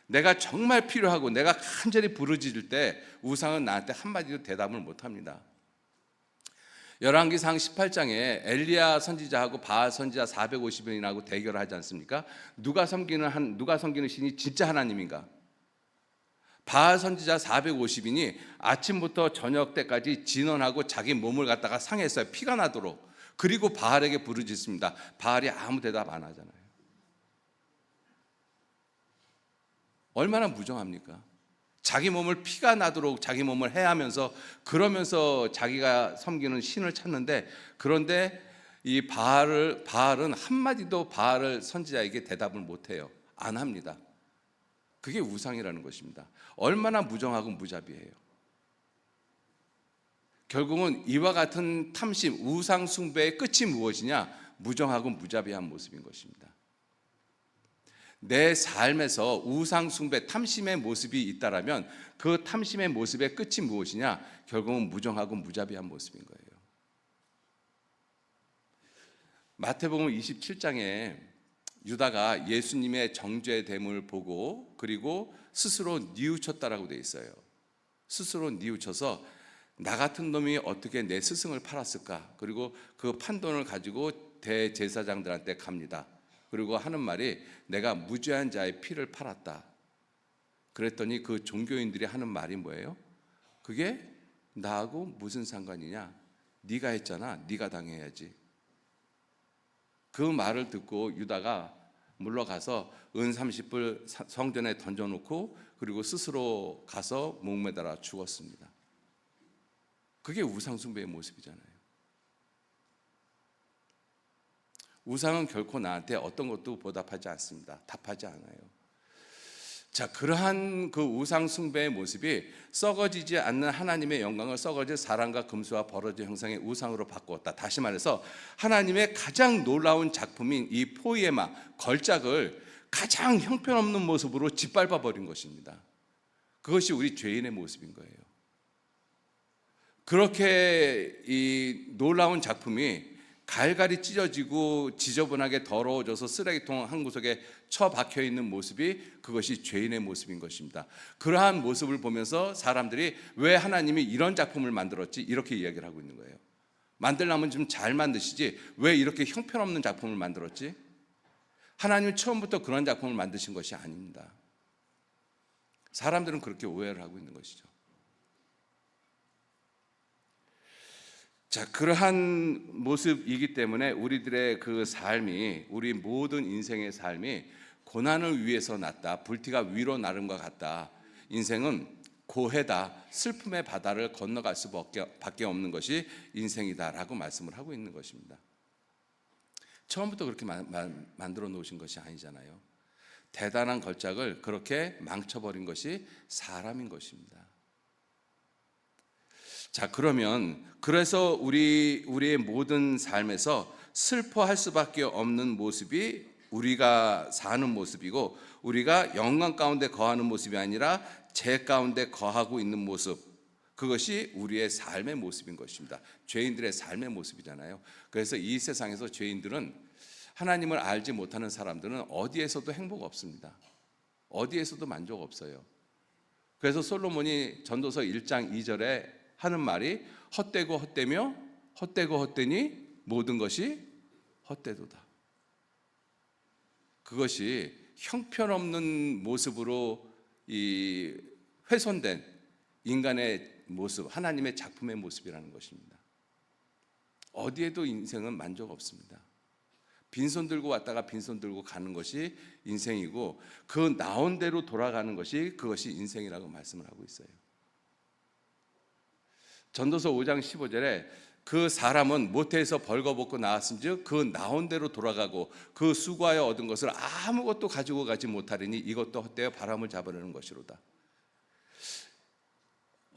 S1: 내가 정말 필요하고 내가 간절히 부르짖을 때 우상은 나한테 한마디도 대답을 못합니다. 열왕기상 18장에 엘리야 선지자하고 바알 선지자 450인하고 대결을 하지 않습니까? 누가 섬기는 신이 진짜 하나님인가? 바알 선지자 450인이 아침부터 저녁 때까지 진언하고 자기 몸을 갖다가 상했어요. 피가 나도록. 그리고 바알에게 부르짖습니다. 바알이 아무 대답 안 하잖아요. 얼마나 무정합니까? 자기 몸을 피가 나도록 자기 몸을 해하면서, 그러면서 자기가 섬기는 신을 찾는데, 그런데 이 바알은 한마디도 바알 선지자에게 대답을 못해요. 안 합니다. 그게 우상이라는 것입니다. 얼마나 무정하고 무자비해요. 결국은 이와 같은 탐심, 우상 숭배의 끝이 무엇이냐? 무정하고 무자비한 모습인 것입니다. 내 삶에서 우상 숭배, 탐심의 모습이 있다라면 그 탐심의 모습의 끝이 무엇이냐? 결국은 무정하고 무자비한 모습인 거예요. 마태복음 27장에 유다가 예수님의 정죄됨을 보고 그리고 스스로 뉘우쳤다라고 되어 있어요. 스스로 뉘우쳐서 나 같은 놈이 어떻게 내 스승을 팔았을까? 그리고 그 판돈을 가지고 대제사장들한테 갑니다. 그리고 하는 말이 내가 무죄한 자의 피를 팔았다. 그랬더니 그 종교인들이 하는 말이 뭐예요? 그게 나하고 무슨 상관이냐? 네가 했잖아. 네가 당해야지. 그 말을 듣고 유다가 물러가서 은 30불 성전에 던져놓고 그리고 스스로 가서 목매달아 죽었습니다. 그게 우상숭배의 모습이잖아요. 우상은 결코 나한테 어떤 것도 보답하지 않습니다. 답하지 않아요. 자, 그러한 그 우상 숭배의 모습이 썩어지지 않는 하나님의 영광을 썩어질 사람과 금수와 버러지 형상의 우상으로 바꾸었다. 다시 말해서 하나님의 가장 놀라운 작품인 이 포이에마 걸작을 가장 형편없는 모습으로 짓밟아 버린 것입니다. 그것이 우리 죄인의 모습인 거예요. 그렇게 이 놀라운 작품이 갈갈이 찢어지고 지저분하게 더러워져서 쓰레기통 한 구석에 처박혀 있는 모습이 그것이 죄인의 모습인 것입니다. 그러한 모습을 보면서 사람들이 왜 하나님이 이런 작품을 만들었지? 이렇게 이야기를 하고 있는 거예요. 만들려면 좀 잘 만드시지 왜 이렇게 형편없는 작품을 만들었지? 하나님은 처음부터 그런 작품을 만드신 것이 아닙니다. 사람들은 그렇게 오해를 하고 있는 것이죠. 자, 그러한 모습이기 때문에 우리들의 그 삶이, 우리 모든 인생의 삶이 고난을 위해서 났다. 불티가 위로 나름과 같다. 인생은 고해다. 슬픔의 바다를 건너갈 수밖에 없는 것이 인생이다라고 말씀을 하고 있는 것입니다. 처음부터 그렇게 만들어 놓으신 것이 아니잖아요. 대단한 걸작을 그렇게 망쳐버린 것이 사람인 것입니다. 자, 그래서 우리의 모든 삶에서 슬퍼할 수밖에 없는 모습이 우리가 사는 모습이고 우리가 영광 가운데 거하는 모습이 아니라 죄 가운데 거하고 있는 모습, 그것이 우리의 삶의 모습인 것입니다. 죄인들의 삶의 모습이잖아요. 그래서 이 세상에서 죄인들은 하나님을 알지 못하는 사람들은 어디에서도 행복 없습니다. 어디에서도 만족 없어요. 그래서 솔로몬이 전도서 1장 2절에 하는 말이 헛되고 헛되며 헛되고 헛되니 모든 것이 헛되도다. 그것이 형편없는 모습으로 이 훼손된 인간의 모습, 하나님의 작품의 모습이라는 것입니다. 어디에도 인생은 만족 없습니다. 빈손 들고 왔다가 빈손 들고 가는 것이 인생이고 그 나온 대로 돌아가는 것이 그것이 인생이라고 말씀을 하고 있어요. 전도서 5장 15절에 그 사람은 모태에서 벌거벗고 나왔은즉 그 나온 대로 돌아가고 그 수고하여 얻은 것을 아무것도 가지고 가지 못하리니 이것도 헛되어 바람을 잡으려는 것이로다.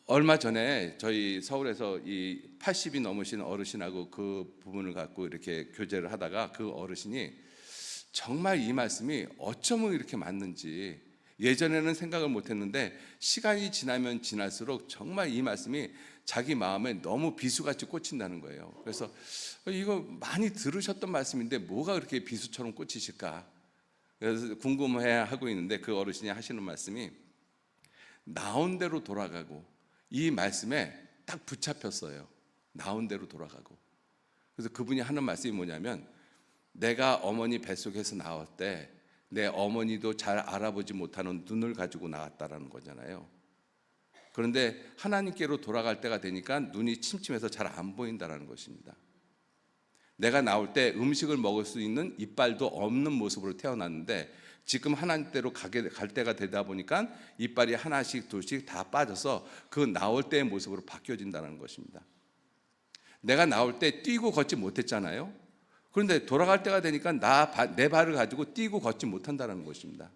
S1: 얼마 전에 저희 서울에서 이 80이 넘으신 어르신하고 그 부분을 갖고 이렇게 교제를 하다가 그 어르신이 정말 이 말씀이 어쩌면 이렇게 맞는지 예전에는 생각을 못했는데 시간이 지나면 지날수록 정말 이 말씀이 자기 마음에 너무 비수같이 꽂힌다는 거예요. 그래서 이거 많이 들으셨던 말씀인데 뭐가 그렇게 비수처럼 꽂히실까? 그래서 궁금해하고 있는데 그 어르신이 하시는 말씀이 나온 대로 돌아가고 이 말씀에 딱 붙잡혔어요. 나온 대로 돌아가고. 그래서 그분이 하는 말씀이 뭐냐면 내가 어머니 뱃속에서 나올 때 내 어머니도 잘 알아보지 못하는 눈을 가지고 나왔다라는 거잖아요. 그런데 하나님께로 돌아갈 때가 되니까 눈이 침침해서 잘 안 보인다라는 것입니다. 내가 나올 때 음식을 먹을 수 있는 이빨도 없는 모습으로 태어났는데 지금 하나님께로 갈 때가 되다 보니까 이빨이 하나씩 둘씩 다 빠져서 그 나올 때의 모습으로 바뀌어진다는 것입니다. 내가 나올 때 뛰고 걷지 못했잖아요. 그런데 돌아갈 때가 되니까 내 발을 가지고 뛰고 걷지 못한다는 것입니다.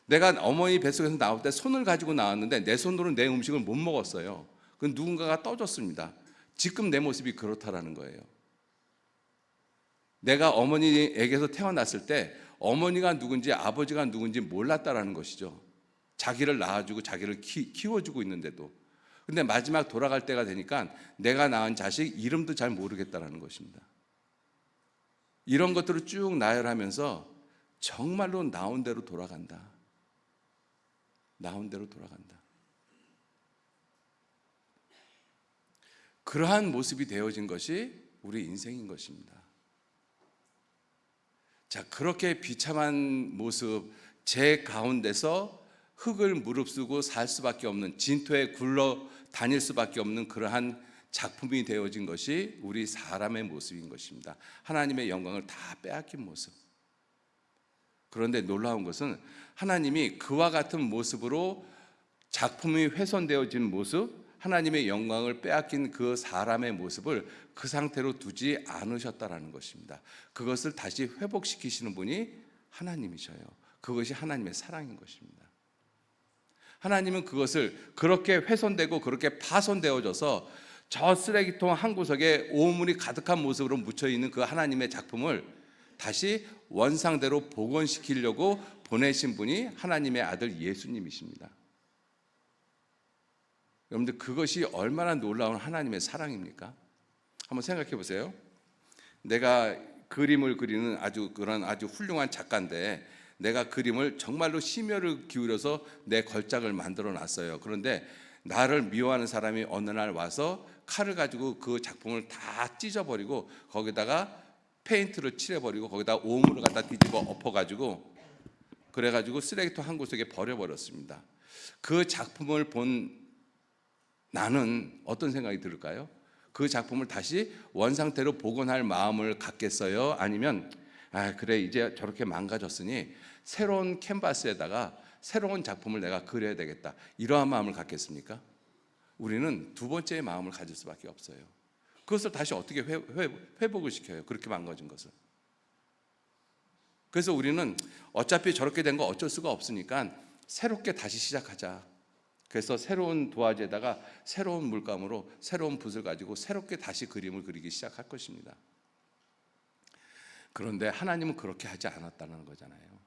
S1: 내가 어머니 뱃속에서 나올 때 손을 가지고 나왔는데 내 손으로는 내 음식을 못 먹었어요. 그건 누군가가 떠줬습니다. 지금 내 모습이 그렇다라는 거예요. 내가 어머니에게서 태어났을 때 어머니가 누군지 아버지가 누군지 몰랐다라는 것이죠. 자기를 낳아주고 자기를 키워주고 있는데도. 근데 마지막 돌아갈 때가 되니까 내가 낳은 자식 이름도 잘 모르겠다라는 것입니다. 이런 것들을 쭉 나열하면서 정말로 나온 대로 돌아간다. 나온 대로 돌아간다. 그러한 모습이 되어진 것이 우리 인생인 것입니다. 자, 그렇게 비참한 모습, 제 가운데서 흙을 무릅쓰고 살 수밖에 없는, 진토에 굴러 다닐 수밖에 없는 그러한 작품이 되어진 것이 우리 사람의 모습인 것입니다. 하나님의 영광을 다 빼앗긴 모습. 그런데 놀라운 것은 하나님이 그와 같은 모습으로 작품이 훼손되어진 모습, 하나님의 영광을 빼앗긴 그 사람의 모습을 그 상태로 두지 않으셨다라는 것입니다. 그것을 다시 회복시키시는 분이 하나님이셔요. 그것이 하나님의 사랑인 것입니다. 하나님은 그것을 그렇게 훼손되고 그렇게 파손되어져서 저 쓰레기통 한 구석에 오물이 가득한 모습으로 묻혀있는 그 하나님의 작품을 다시 원상대로 복원시키려고 보내신 분이 하나님의 아들 예수님이십니다. 여러분들, 그것이 얼마나 놀라운 하나님의 사랑입니까? 한번 생각해 보세요. 내가 그림을 그리는 아주 훌륭한 작가인데 내가 그림을 정말로 심혈을 기울여서 내 걸작을 만들어 놨어요. 그런데 나를 미워하는 사람이 어느 날 와서 칼을 가지고 그 작품을 다 찢어버리고 거기다가 페인트를 칠해버리고 거기다 오물을 갖다 뒤집어 엎어가지고 그래가지고 쓰레기통 한 구석에 버려버렸습니다. 그 작품을 본 나는 어떤 생각이 들을까요? 그 작품을 다시 원상태로 복원할 마음을 갖겠어요? 아니면 그래, 이제 저렇게 망가졌으니 새로운 캔버스에다가 새로운 작품을 내가 그려야 되겠다, 이러한 마음을 갖겠습니까? 우리는 두 번째의 마음을 가질 수밖에 없어요. 그것을 다시 어떻게 회복을 시켜요? 그렇게 망가진 것을. 그래서 우리는 어차피 저렇게 된 거 어쩔 수가 없으니까 새롭게 다시 시작하자. 그래서 새로운 도화지에다가 새로운 물감으로 새로운 붓을 가지고 새롭게 다시 그림을 그리기 시작할 것입니다. 그런데 하나님은 그렇게 하지 않았다는 거잖아요.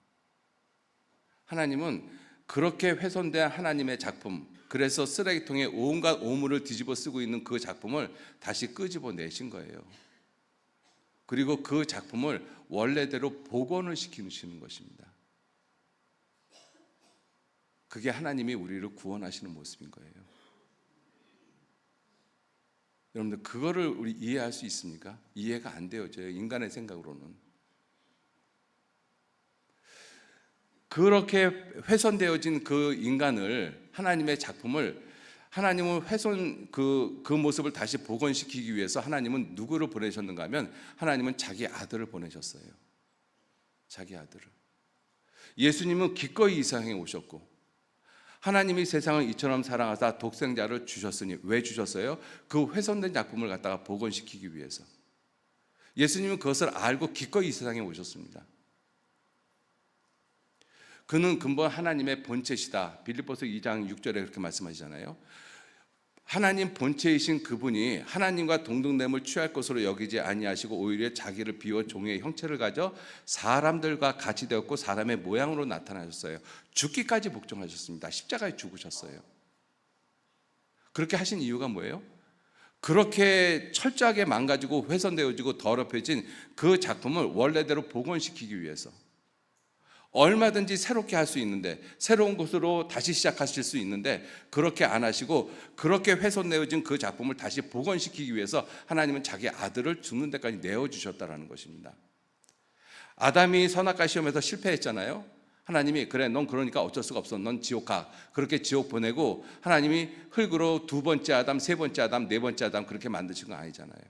S1: 하나님은 그렇게 훼손된 하나님의 작품, 그래서 쓰레기통에 온갖 오물을 뒤집어 쓰고 있는 그 작품을 다시 끄집어 내신 거예요. 그리고 그 작품을 원래대로 복원을 시키시는 것입니다. 그게 하나님이 우리를 구원하시는 모습인 거예요. 여러분들, 그거를 우리 이해할 수 있습니까? 이해가 안 되어져요, 인간의 생각으로는. 그렇게 훼손되어진 그 인간을, 하나님의 작품을, 하나님은 그 모습을 다시 복원시키기 위해서 하나님은 누구를 보내셨는가 하면 하나님은 자기 아들을 보내셨어요. 자기 아들을. 예수님은 기꺼이 이 세상에 오셨고, 하나님이 세상을 이처럼 사랑하사 독생자를 주셨으니, 왜 주셨어요? 그 훼손된 작품을 갖다가 복원시키기 위해서. 예수님은 그것을 알고 기꺼이 이 세상에 오셨습니다. 그는 근본 하나님의 본체시다. 빌립보서 2장 6절에 그렇게 말씀하시잖아요. 하나님 본체이신 그분이 하나님과 동등됨을 취할 것으로 여기지 아니하시고 오히려 자기를 비워 종의 형체를 가져 사람들과 같이 되었고 사람의 모양으로 나타나셨어요. 죽기까지 복종하셨습니다. 십자가에 죽으셨어요. 그렇게 하신 이유가 뭐예요? 그렇게 철저하게 망가지고 훼손되어지고 더럽혀진 그 작품을 원래대로 복원시키기 위해서, 얼마든지 새롭게 할 수 있는데, 새로운 곳으로 다시 시작하실 수 있는데 그렇게 안 하시고 그렇게 훼손되어진 그 작품을 다시 복원시키기 위해서 하나님은 자기 아들을 죽는 데까지 내어주셨다는 것입니다. 아담이 선악과 시험에서 실패했잖아요. 하나님이 그래, 넌 그러니까 어쩔 수가 없어, 넌 지옥 가. 그렇게 지옥 보내고 하나님이 흙으로 두 번째 아담, 세 번째 아담, 네 번째 아담 그렇게 만드신 건 아니잖아요.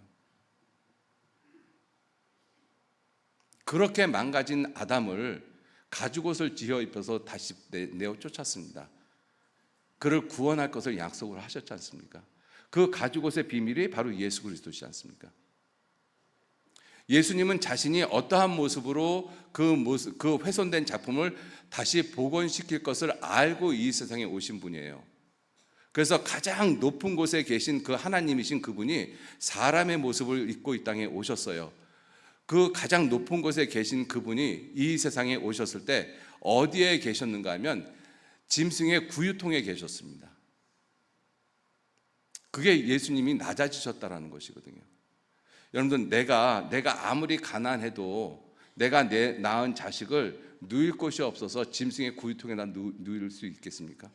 S1: 그렇게 망가진 아담을 가죽옷을 지어 입혀서 다시 내어 쫓았습니다. 그를 구원할 것을 약속을 하셨지 않습니까? 그 가죽옷의 비밀이 바로 예수 그리스도시지 않습니까? 예수님은 자신이 어떠한 모습으로 그 훼손된 작품을 다시 복원시킬 것을 알고 이 세상에 오신 분이에요. 그래서 가장 높은 곳에 계신 그 하나님이신 그분이 사람의 모습을 입고 이 땅에 오셨어요. 그 가장 높은 곳에 계신 그분이 이 세상에 오셨을 때 어디에 계셨는가 하면 짐승의 구유통에 계셨습니다. 그게 예수님이 낮아지셨다라는 것이거든요. 여러분들, 내가 아무리 가난해도 내가 낳은 자식을 누일 곳이 없어서 짐승의 구유통에다 누일 수 있겠습니까?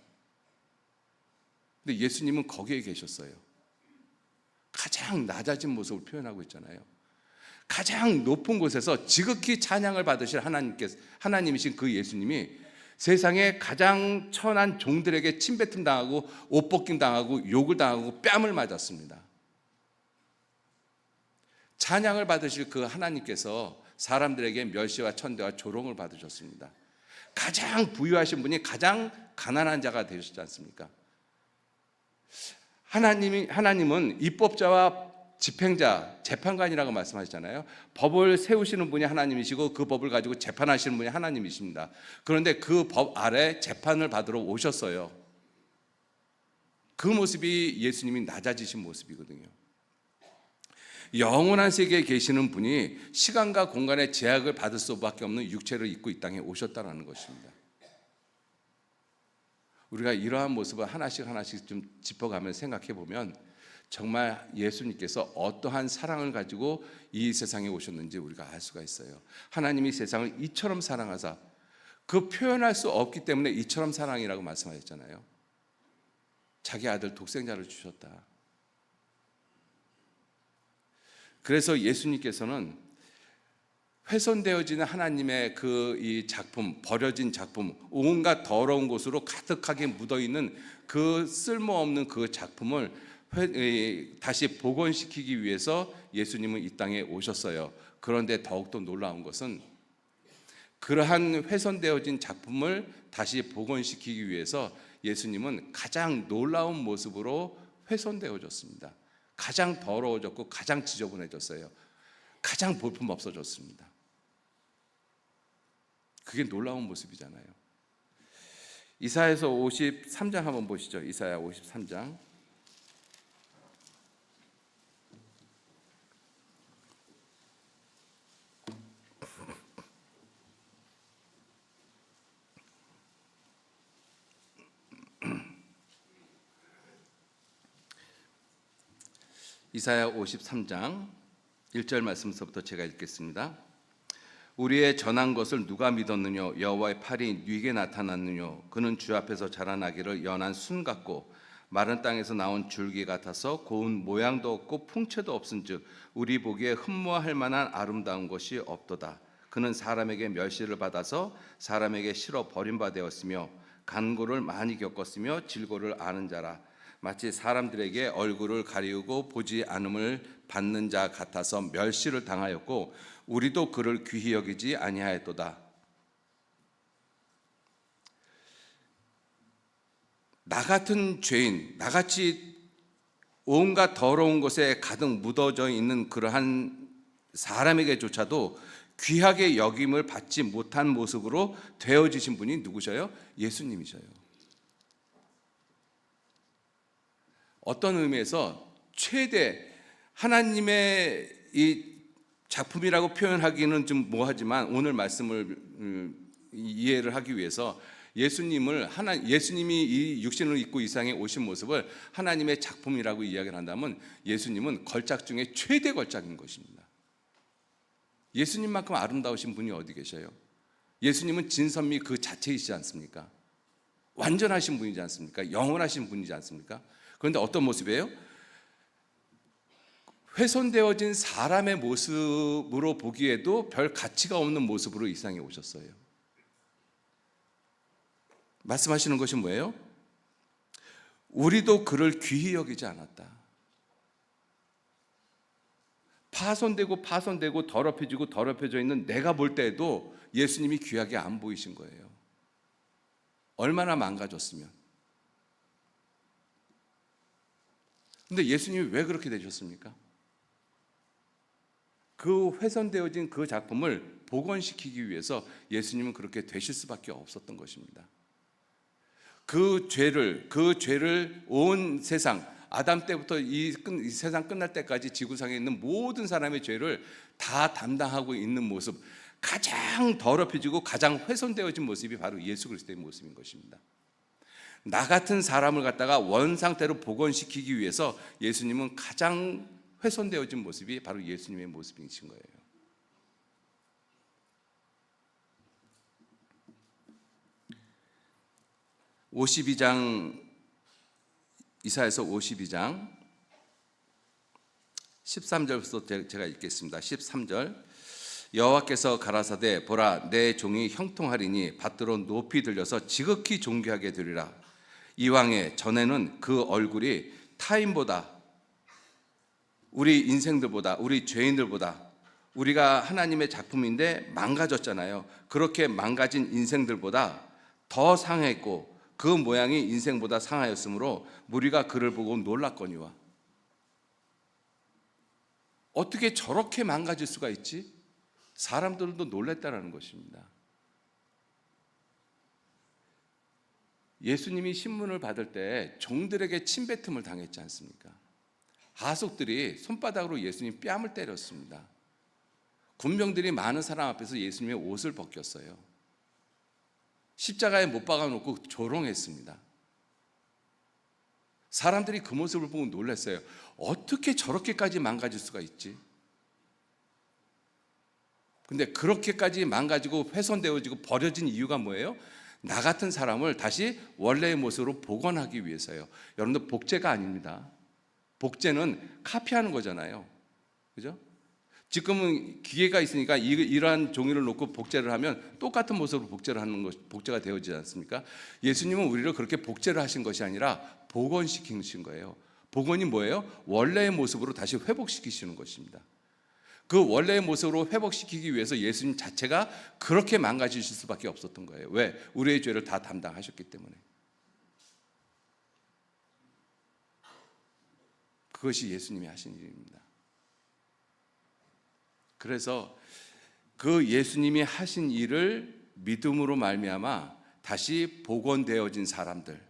S1: 근데 예수님은 거기에 계셨어요. 가장 낮아진 모습을 표현하고 있잖아요. 가장 높은 곳에서 지극히 찬양을 받으실 하나님이신 그 예수님이 세상에 가장 천한 종들에게 침뱉음 당하고 옷 벗김 당하고 욕을 당하고 뺨을 맞았습니다. 찬양을 받으실 그 하나님께서 사람들에게 멸시와 천대와 조롱을 받으셨습니다. 가장 부유하신 분이 가장 가난한 자가 되셨지 않습니까? 하나님은 입법자와 집행자, 재판관이라고 말씀하시잖아요. 법을 세우시는 분이 하나님이시고 그 법을 가지고 재판하시는 분이 하나님이십니다. 그런데 그 법 아래 재판을 받으러 오셨어요. 그 모습이 예수님이 낮아지신 모습이거든요. 영원한 세계에 계시는 분이 시간과 공간의 제약을 받을 수밖에 없는 육체를 입고 이 땅에 오셨다는 것입니다. 우리가 이러한 모습을 하나씩 좀 짚어가면서 생각해 보면 정말 예수님께서 어떠한 사랑을 가지고 이 세상에 오셨는지 우리가 알 수가 있어요. 하나님이 세상을 이처럼 사랑하사, 그 표현할 수 없기 때문에 이처럼 사랑이라고 말씀하셨잖아요. 자기 아들 독생자를 주셨다. 그래서 예수님께서는 훼손되어지는 하나님의 이 작품, 버려진 작품, 온갖 더러운 곳으로 가득하게 묻어있는 그 쓸모없는 그 작품을 다시 복원시키기 위해서 예수님은 이 땅에 오셨어요. 그런데 더욱더 놀라운 것은 그러한 훼손되어진 작품을 다시 복원시키기 위해서 예수님은 가장 놀라운 모습으로 훼손되어졌습니다. 가장 더러워졌고 가장 지저분해졌어요. 가장 볼품 없어졌습니다. 그게 놀라운 모습이잖아요. 이사야서 53장 한번 보시죠. 이사야 53장. 이사야 53장 1절 말씀서부터 제가 읽겠습니다. 우리의 전한 것을 누가 믿었느냐? 여호와의 팔이 네게 나타났느냐? 그는 주 앞에서 자라나기를 연한 순 같고 마른 땅에서 나온 줄기 같아서 고운 모양도 없고 풍채도 없은즉 우리 보기에 흠모할 만한 아름다운 것이 없도다. 그는 사람에게 멸시를 받아서 사람에게 실어 버림받았으며 간고를 많이 겪었으며 질고를 아는 자라. 마치 사람들에게 얼굴을 가리우고 보지 않음을 받는 자 같아서 멸시를 당하였고 우리도 그를 귀히 여기지 아니하였도다. 나 같은 죄인, 나같이 온갖 더러운 것에 가득 묻어져 있는 그러한 사람에게조차도 귀하게 여김을 받지 못한 모습으로 되어지신 분이 누구셔요? 예수님이셔요. 어떤 의미에서 최대 하나님의 이 작품이라고 표현하기는 좀 뭐하지만 오늘 말씀을 이해를 하기 위해서 예수님이 이 육신을 입고 이 세상에 오신 모습을 하나님의 작품이라고 이야기를 한다면 예수님은 걸작 중에 최대 걸작인 것입니다. 예수님만큼 아름다우신 분이 어디 계셔요? 예수님은 진선미 그 자체이시지 않습니까? 완전하신 분이지 않습니까? 영원하신 분이지 않습니까? 그런데 어떤 모습이에요? 훼손되어진 사람의 모습으로 보기에도 별 가치가 없는 모습으로 이 세상에 오셨어요. 말씀하시는 것이 뭐예요? 우리도 그를 귀히 여기지 않았다. 파손되고 더럽혀져 있는 내가 볼 때에도 예수님이 귀하게 안 보이신 거예요. 얼마나 망가졌으면. 근데 예수님이 왜 그렇게 되셨습니까? 그 훼손되어진 그 작품을 복원시키기 위해서 예수님은 그렇게 되실 수밖에 없었던 것입니다. 그 죄를 온 세상, 아담 때부터 이 세상 끝날 때까지 지구상에 있는 모든 사람의 죄를 다 담당하고 있는 모습, 가장 더럽혀지고 가장 훼손되어진 모습이 바로 예수 그리스도의 모습인 것입니다. 나 같은 사람을 갖다가 원상태로 복원시키기 위해서 예수님은 가장 훼손되어진 모습이 바로 예수님의 모습이신 거예요. 이사야서 52장 13절부터 제가 읽겠습니다. 13절. 여호와께서 가라사대 보라 내 종이 형통하리니 밭으로 높이 들려서 지극히 존귀하게 되리라. 이왕에 전에는 그 얼굴이 타인보다, 우리 인생들보다, 우리 죄인들보다, 우리가 하나님의 작품인데 망가졌잖아요. 그렇게 망가진 인생들보다 더 상했고 그 모양이 인생보다 상하였으므로 무리가 그를 보고 놀랐거니와. 어떻게 저렇게 망가질 수가 있지? 사람들도 놀랬다라는 것입니다. 예수님이 신문을 받을 때 종들에게 침뱉음을 당했지 않습니까? 하속들이 손바닥으로 예수님 뺨을 때렸습니다. 군병들이 많은 사람 앞에서 예수님의 옷을 벗겼어요. 십자가에 못 박아놓고 조롱했습니다. 사람들이 그 모습을 보고 놀랐어요. 어떻게 저렇게까지 망가질 수가 있지? 근데 그렇게까지 망가지고 훼손되어지고 버려진 이유가 뭐예요? 나 같은 사람을 다시 원래의 모습으로 복원하기 위해서요. 여러분들, 복제가 아닙니다. 복제는 카피하는 거잖아요. 그죠? 지금은 기계가 있으니까 이러한 종이를 놓고 복제를 하면 똑같은 모습으로 복제를 하는 것, 복제가 되어지지 않습니까? 예수님은 우리를 그렇게 복제를 하신 것이 아니라 복원시키신 거예요. 복원이 뭐예요? 원래의 모습으로 다시 회복시키시는 것입니다. 그 원래의 모습으로 회복시키기 위해서 예수님 자체가 그렇게 망가지실 수밖에 없었던 거예요. 왜? 우리의 죄를 다 담당하셨기 때문에. 그것이 예수님이 하신 일입니다. 그래서 그 예수님이 하신 일을 믿음으로 말미암아 다시 복원되어진 사람들,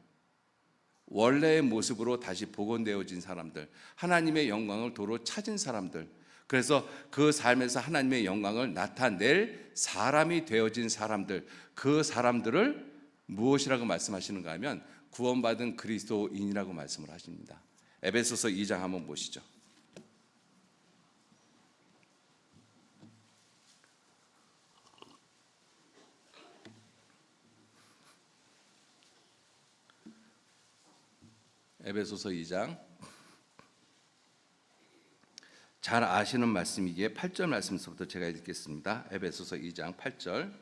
S1: 원래의 모습으로 다시 복원되어진 사람들, 하나님의 영광을 도로 찾은 사람들, 그래서 그 삶에서 하나님의 영광을 나타낼 사람이 되어진 사람들, 그 사람들을 무엇이라고 말씀하시는가 하면 구원받은 그리스도인이라고 말씀을 하십니다. 에베소서 2장 한번 보시죠. 에베소서 2장, 잘 아시는 말씀이기에 8절 말씀부터 제가 읽겠습니다. 에베소서 2장 8절.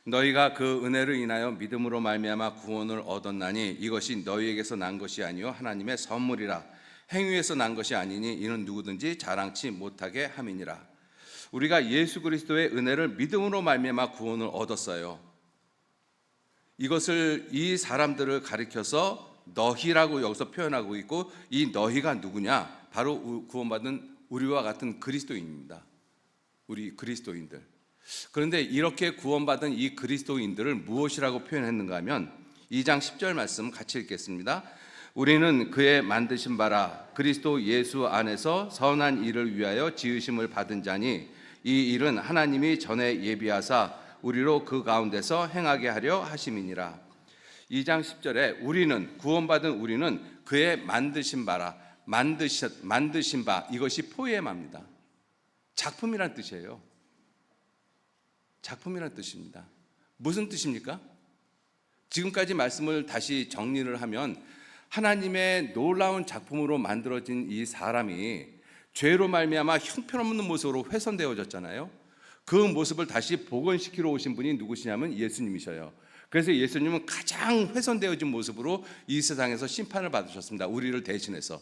S1: 너희가 그 은혜를 인하여 믿음으로 말미암아 구원을 얻었나니 이것이 너희에게서 난 것이 아니요 하나님의 선물이라. 행위에서 난 것이 아니니 이는 누구든지 자랑치 못하게 함이니라. 우리가 예수 그리스도의 은혜를 믿음으로 말미암아 구원을 얻었어요. 이것을, 이 사람들을 가리켜서 너희라고 여기서 표현하고 있고, 이 너희가 누구냐? 바로 구원받은 우리와 같은 그리스도인입니다. 우리 그리스도인들. 그런데 이렇게 구원받은 이 그리스도인들을 무엇이라고 표현했는가 하면 2장 10절 말씀 같이 읽겠습니다. 우리는 그의 만드신 바라 그리스도 예수 안에서 선한 일을 위하여 지으심을 받은 자니 이 일은 하나님이 전에 예비하사 우리로 그 가운데서 행하게 하려 하심이니라. 2장 10절에 우리는, 구원받은 우리는 그의 만드신 바라, 만드신 바, 이것이 포에마입니다. 작품이란 뜻이에요. 작품이란 뜻입니다. 무슨 뜻입니까? 지금까지 말씀을 다시 정리를 하면 하나님의 놀라운 작품으로 만들어진 이 사람이 죄로 말미암아 형편없는 모습으로 훼손되어졌잖아요. 그 모습을 다시 복원시키러 오신 분이 누구시냐면 예수님이셔요. 그래서 예수님은 가장 훼손되어진 모습으로 이 세상에서 심판을 받으셨습니다. 우리를 대신해서.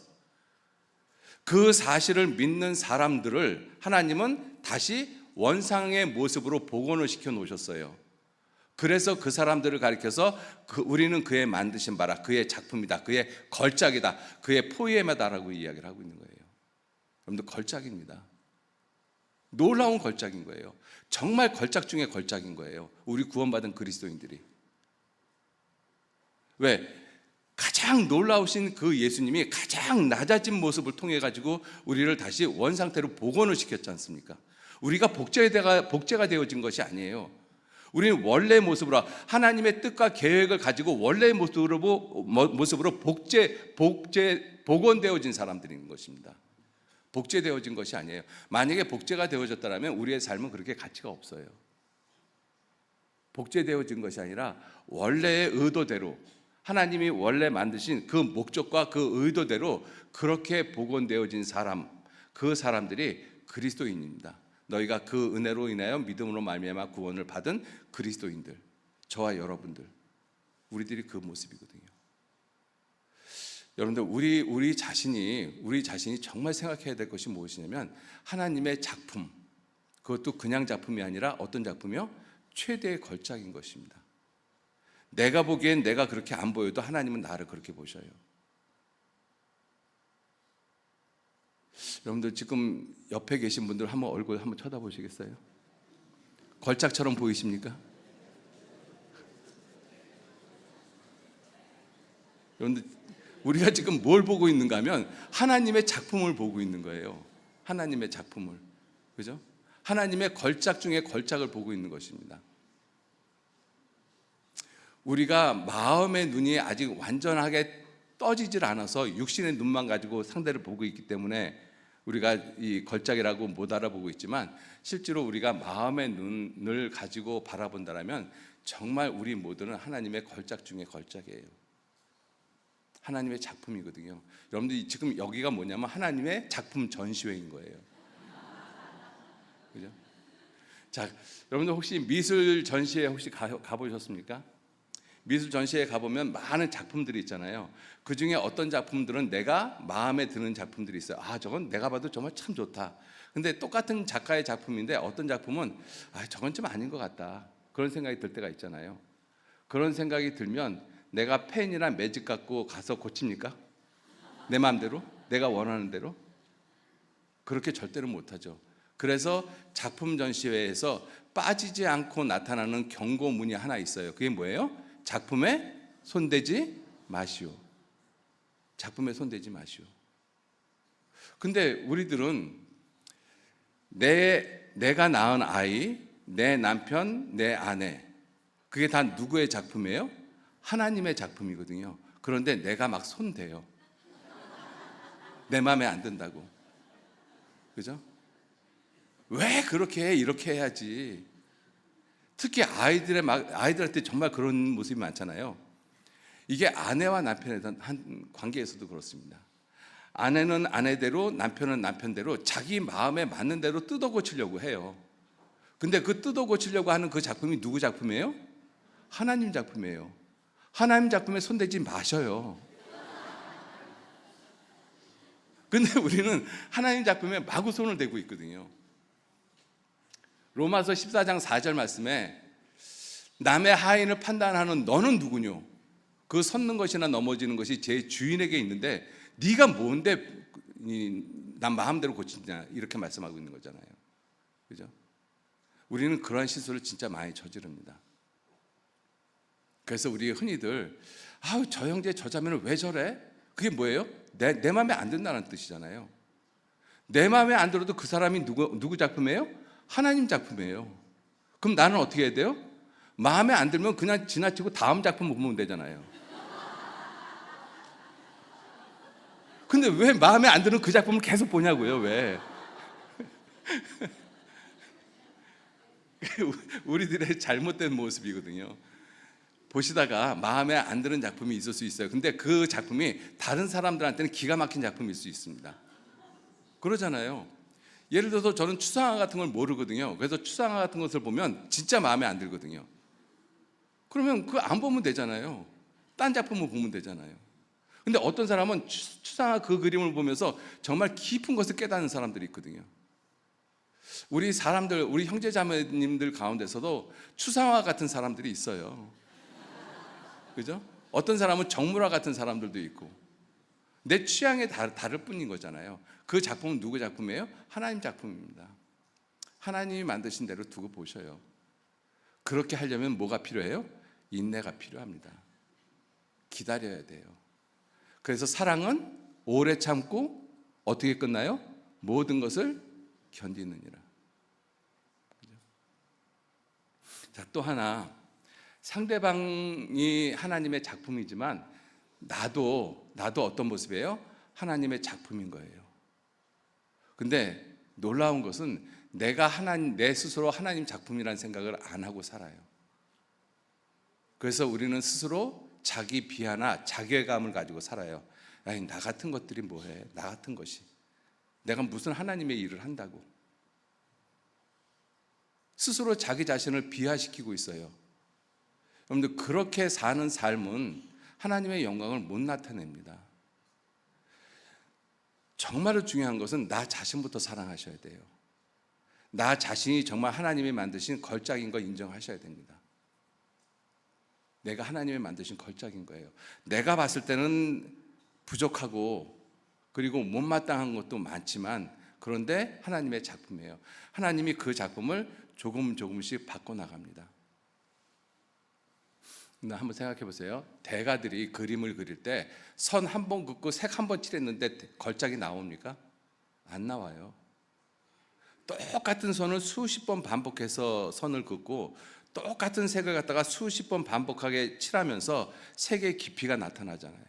S1: 그 사실을 믿는 사람들을 하나님은 다시 원상의 모습으로 복원을 시켜 놓으셨어요. 그래서 그 사람들을 가리켜서 우리는 그의 만드신 바라, 그의 작품이다, 그의 걸작이다, 그의 포에마다라고 이야기를 하고 있는 거예요. 여러분들, 걸작입니다. 놀라운 걸작인 거예요. 정말 걸작 중에 걸작인 거예요. 우리 구원받은 그리스도인들이. 왜? 가장 놀라우신 그 예수님이 가장 낮아진 모습을 통해 가지고 우리를 다시 원상태로 복원을 시켰지 않습니까? 우리가 복제가 되어진 것이 아니에요. 우리는 원래 모습으로 하나님의 뜻과 계획을 가지고 원래 모습으로 복원되어진 사람들인 것입니다. 복제되어진 것이 아니에요. 만약에 복제가 되어졌다면 우리의 삶은 그렇게 가치가 없어요. 복제되어진 것이 아니라 원래의 의도대로, 하나님이 원래 만드신 그 목적과 그 의도대로 그렇게 복원되어진 사람, 그 사람들이 그리스도인입니다. 너희가 그 은혜로 인하여 믿음으로 말미암아 구원을 받은 그리스도인들, 저와 여러분들, 우리들이 그 모습이거든요. 여러분들, 우리 자신이 정말 생각해야 될 것이 무엇이냐면 하나님의 작품, 그것도 그냥 작품이 아니라 어떤 작품이요? 최대의 걸작인 것입니다. 내가 보기엔 내가 그렇게 안 보여도 하나님은 나를 그렇게 보셔요. 여러분들, 지금 옆에 계신 분들 한번 얼굴 한번 쳐다보시겠어요? 걸작처럼 보이십니까? 여러분들, 우리가 지금 뭘 보고 있는가 하면 하나님의 작품을 보고 있는 거예요. 하나님의 작품을. 그죠? 하나님의 걸작 중에 걸작을 보고 있는 것입니다. 우리가 마음의 눈이 아직 완전하게 떠지질 않아서 육신의 눈만 가지고 상대를 보고 있기 때문에 우리가 이 걸작이라고 못 알아보고 있지만, 실제로 우리가 마음의 눈을 가지고 바라본다면 정말 우리 모두는 하나님의 걸작 중에 걸작이에요. 하나님의 작품이거든요. 여러분들, 지금 여기가 뭐냐면 하나님의 작품 전시회인 거예요. 그죠? 자, 여러분들 혹시 미술 전시회 혹시 가보셨습니까? 미술 전시회에 가보면 많은 작품들이 있잖아요. 그 중에 어떤 작품들은 내가 마음에 드는 작품들이 있어요. 아, 저건 내가 봐도 정말 참 좋다. 근데 똑같은 작가의 작품인데 어떤 작품은 저건 좀 아닌 것 같다, 그런 생각이 들 때가 있잖아요. 그런 생각이 들면 내가 펜이나 매직 갖고 가서 고칩니까? 내 마음대로? 내가 원하는 대로? 그렇게 절대로 못하죠. 그래서 작품 전시회에서 빠지지 않고 나타나는 경고문이 하나 있어요. 그게 뭐예요? 작품에 손대지 마시오. 작품에 손대지 마시오. 근데 우리들은 내가 낳은 아이, 내 남편, 내 아내, 그게 다 누구의 작품이에요? 하나님의 작품이거든요. 그런데 내가 막 손대요. 내 마음에 안 든다고. 그죠? 왜 그렇게 해? 이렇게 해야지. 특히 아이들한테 정말 그런 모습이 많잖아요. 이게 아내와 남편에 대한 관계에서도 그렇습니다. 아내는 아내대로, 남편은 남편대로 자기 마음에 맞는 대로 뜯어 고치려고 해요. 근데 그 뜯어 고치려고 하는 그 작품이 누구 작품이에요? 하나님 작품이에요. 하나님 작품에 손대지 마셔요. 근데 우리는 하나님 작품에 마구 손을 대고 있거든요. 로마서 14장 4절 말씀에 남의 하인을 판단하는 너는 누구뇨? 그 섰는 것이나 넘어지는 것이 제 주인에게 있는데 네가 뭔데 난 마음대로 고치냐, 이렇게 말씀하고 있는 거잖아요. 그죠? 우리는 그런 실수를 진짜 많이 저지릅니다. 그래서 우리 흔히들 저 형제 저 자매는 왜 저래? 그게 뭐예요? 내 마음에 안 든다는 뜻이잖아요. 내 마음에 안 들어도 그 사람이 누구 작품이에요? 하나님 작품이에요. 그럼 나는 어떻게 해야 돼요? 마음에 안 들면 그냥 지나치고 다음 작품 보면 되잖아요. 근데 왜 마음에 안 드는 그 작품을 계속 보냐고요? 왜? 우리들의 잘못된 모습이거든요. 보시다가 마음에 안 드는 작품이 있을 수 있어요. 근데 그 작품이 다른 사람들한테는 기가 막힌 작품일 수 있습니다. 그러잖아요. 예를 들어서 저는 추상화 같은 걸 모르거든요. 그래서 추상화 같은 것을 보면 진짜 마음에 안 들거든요. 그러면 그거 안 보면 되잖아요. 딴 작품을 보면 되잖아요. 근데 어떤 사람은 추상화 그 그림을 보면서 정말 깊은 것을 깨닫는 사람들이 있거든요. 우리 형제 자매님들 가운데서도 추상화 같은 사람들이 있어요. 그죠? 어떤 사람은 정물화 같은 사람들도 있고, 내 취향에 다를 뿐인 거잖아요. 그 작품은 누구 작품이에요? 하나님 작품입니다. 하나님이 만드신 대로 두고 보셔요. 그렇게 하려면 뭐가 필요해요? 인내가 필요합니다. 기다려야 돼요. 그래서 사랑은 오래 참고 어떻게 끝나요? 모든 것을 견디느니라. 자, 또 하나, 상대방이 하나님의 작품이지만 나도 어떤 모습이에요? 하나님의 작품인 거예요. 근데 놀라운 것은 내 스스로 하나님 작품이라는 생각을 안 하고 살아요. 그래서 우리는 스스로 자기 비하나 자괴감을 가지고 살아요. 아니, 나 같은 것들이 뭐해? 나 같은 것이. 내가 무슨 하나님의 일을 한다고. 스스로 자기 자신을 비하시키고 있어요. 여러분들, 그렇게 사는 삶은 하나님의 영광을 못 나타냅니다. 정말로 중요한 것은 나 자신부터 사랑하셔야 돼요. 나 자신이 정말 하나님이 만드신 걸작인 거 인정하셔야 됩니다. 내가 하나님이 만드신 걸작인 거예요. 내가 봤을 때는 부족하고 그리고 못마땅한 것도 많지만 그런데 하나님의 작품이에요. 하나님이 그 작품을 조금씩 바꿔나갑니다. 한번 생각해 보세요. 대가들이 그림을 그릴 때 선 한 번 긋고 색 한 번 칠했는데 걸작이 나옵니까? 안 나와요. 똑같은 선을 수십 번 반복해서 선을 긋고 똑같은 색을 갖다가 수십 번 반복하게 칠하면서 색의 깊이가 나타나잖아요.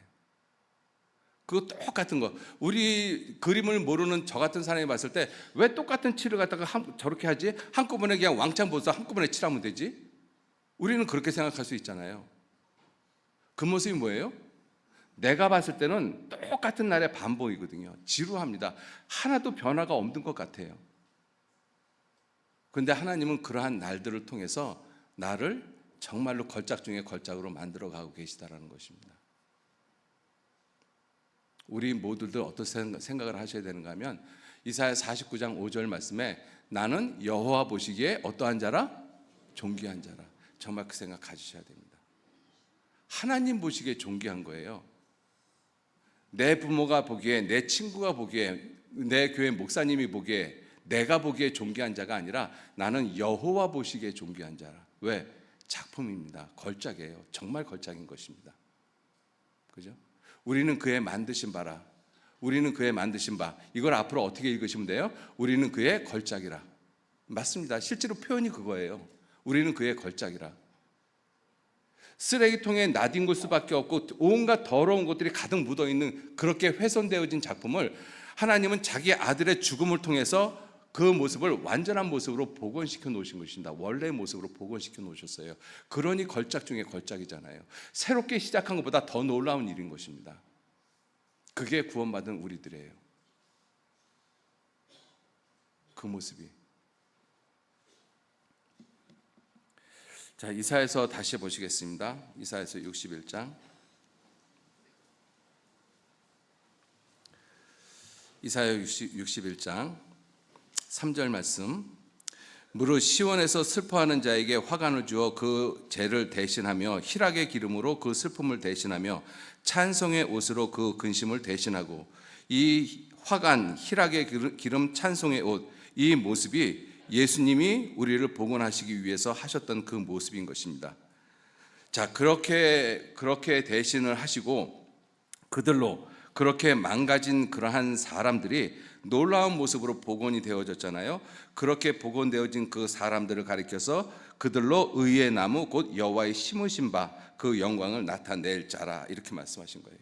S1: 그거 똑같은 거. 우리 그림을 모르는 저 같은 사람이 봤을 때 왜 똑같은 칠을 갖다가 저렇게 하지? 한꺼번에 그냥 왕창 보서 한꺼번에 칠하면 되지? 우리는 그렇게 생각할 수 있잖아요. 그 모습이 뭐예요? 내가 봤을 때는 똑같은 날의 반복이거든요. 지루합니다. 하나도 변화가 없는 것 같아요. 그런데 하나님은 그러한 날들을 통해서 나를 정말로 걸작 중에 걸작으로 만들어가고 계시다라는 것입니다. 우리 모두들 어떤 생각을 하셔야 되는가 하면 이사야 49장 5절 말씀에 나는 여호와 보시기에 어떠한 자라? 존귀한 자라. 정말 그 생각 가지셔야 됩니다. 하나님 보시기에 존귀한 거예요. 내 부모가 보기에, 내 친구가 보기에, 내 교회 목사님이 보기에, 내가 보기에 존귀한 자가 아니라 나는 여호와 보시기에 존귀한 자라. 왜? 작품입니다. 걸작이에요. 정말 걸작인 것입니다. 그죠? 우리는 그의 만드신 바라. 우리는 그의 만드신 바. 이걸 앞으로 어떻게 읽으시면 돼요? 우리는 그의 걸작이라. 맞습니다. 실제로 표현이 그거예요. 우리는 그의 걸작이라. 쓰레기통에 나뒹굴 수밖에 없고 온갖 더러운 것들이 가득 묻어있는 그렇게 훼손되어진 작품을 하나님은 자기 아들의 죽음을 통해서 그 모습을 완전한 모습으로 복원시켜 놓으신 것입니다. 원래의 모습으로 복원시켜 놓으셨어요. 그러니 걸작 중에 걸작이잖아요. 새롭게 시작한 것보다 더 놀라운 일인 것입니다. 그게 구원받은 우리들이에요. 그 모습이. 자, 이사야서 다시 보시겠습니다. 이사야서 61장. 이사야 61장 3절 말씀. 무릇 시온에서 슬퍼하는 자에게 화관을 주어 그 죄를 대신하며 희락의 기름으로 그 슬픔을 대신하며 찬송의 옷으로 그 근심을 대신하고, 이 화관, 희락의 기름, 찬송의 옷, 이 모습이 예수님이 우리를 복원하시기 위해서 하셨던 그 모습인 것입니다. 자, 그렇게 대신을 하시고 그들로 그렇게 망가진 그러한 사람들이 놀라운 모습으로 복원이 되어졌잖아요. 그렇게 복원되어진 그 사람들을 가리켜서 그들로 의의 나무 곧 여호와의 심으신 바 그 영광을 나타낼 자라, 이렇게 말씀하신 거예요.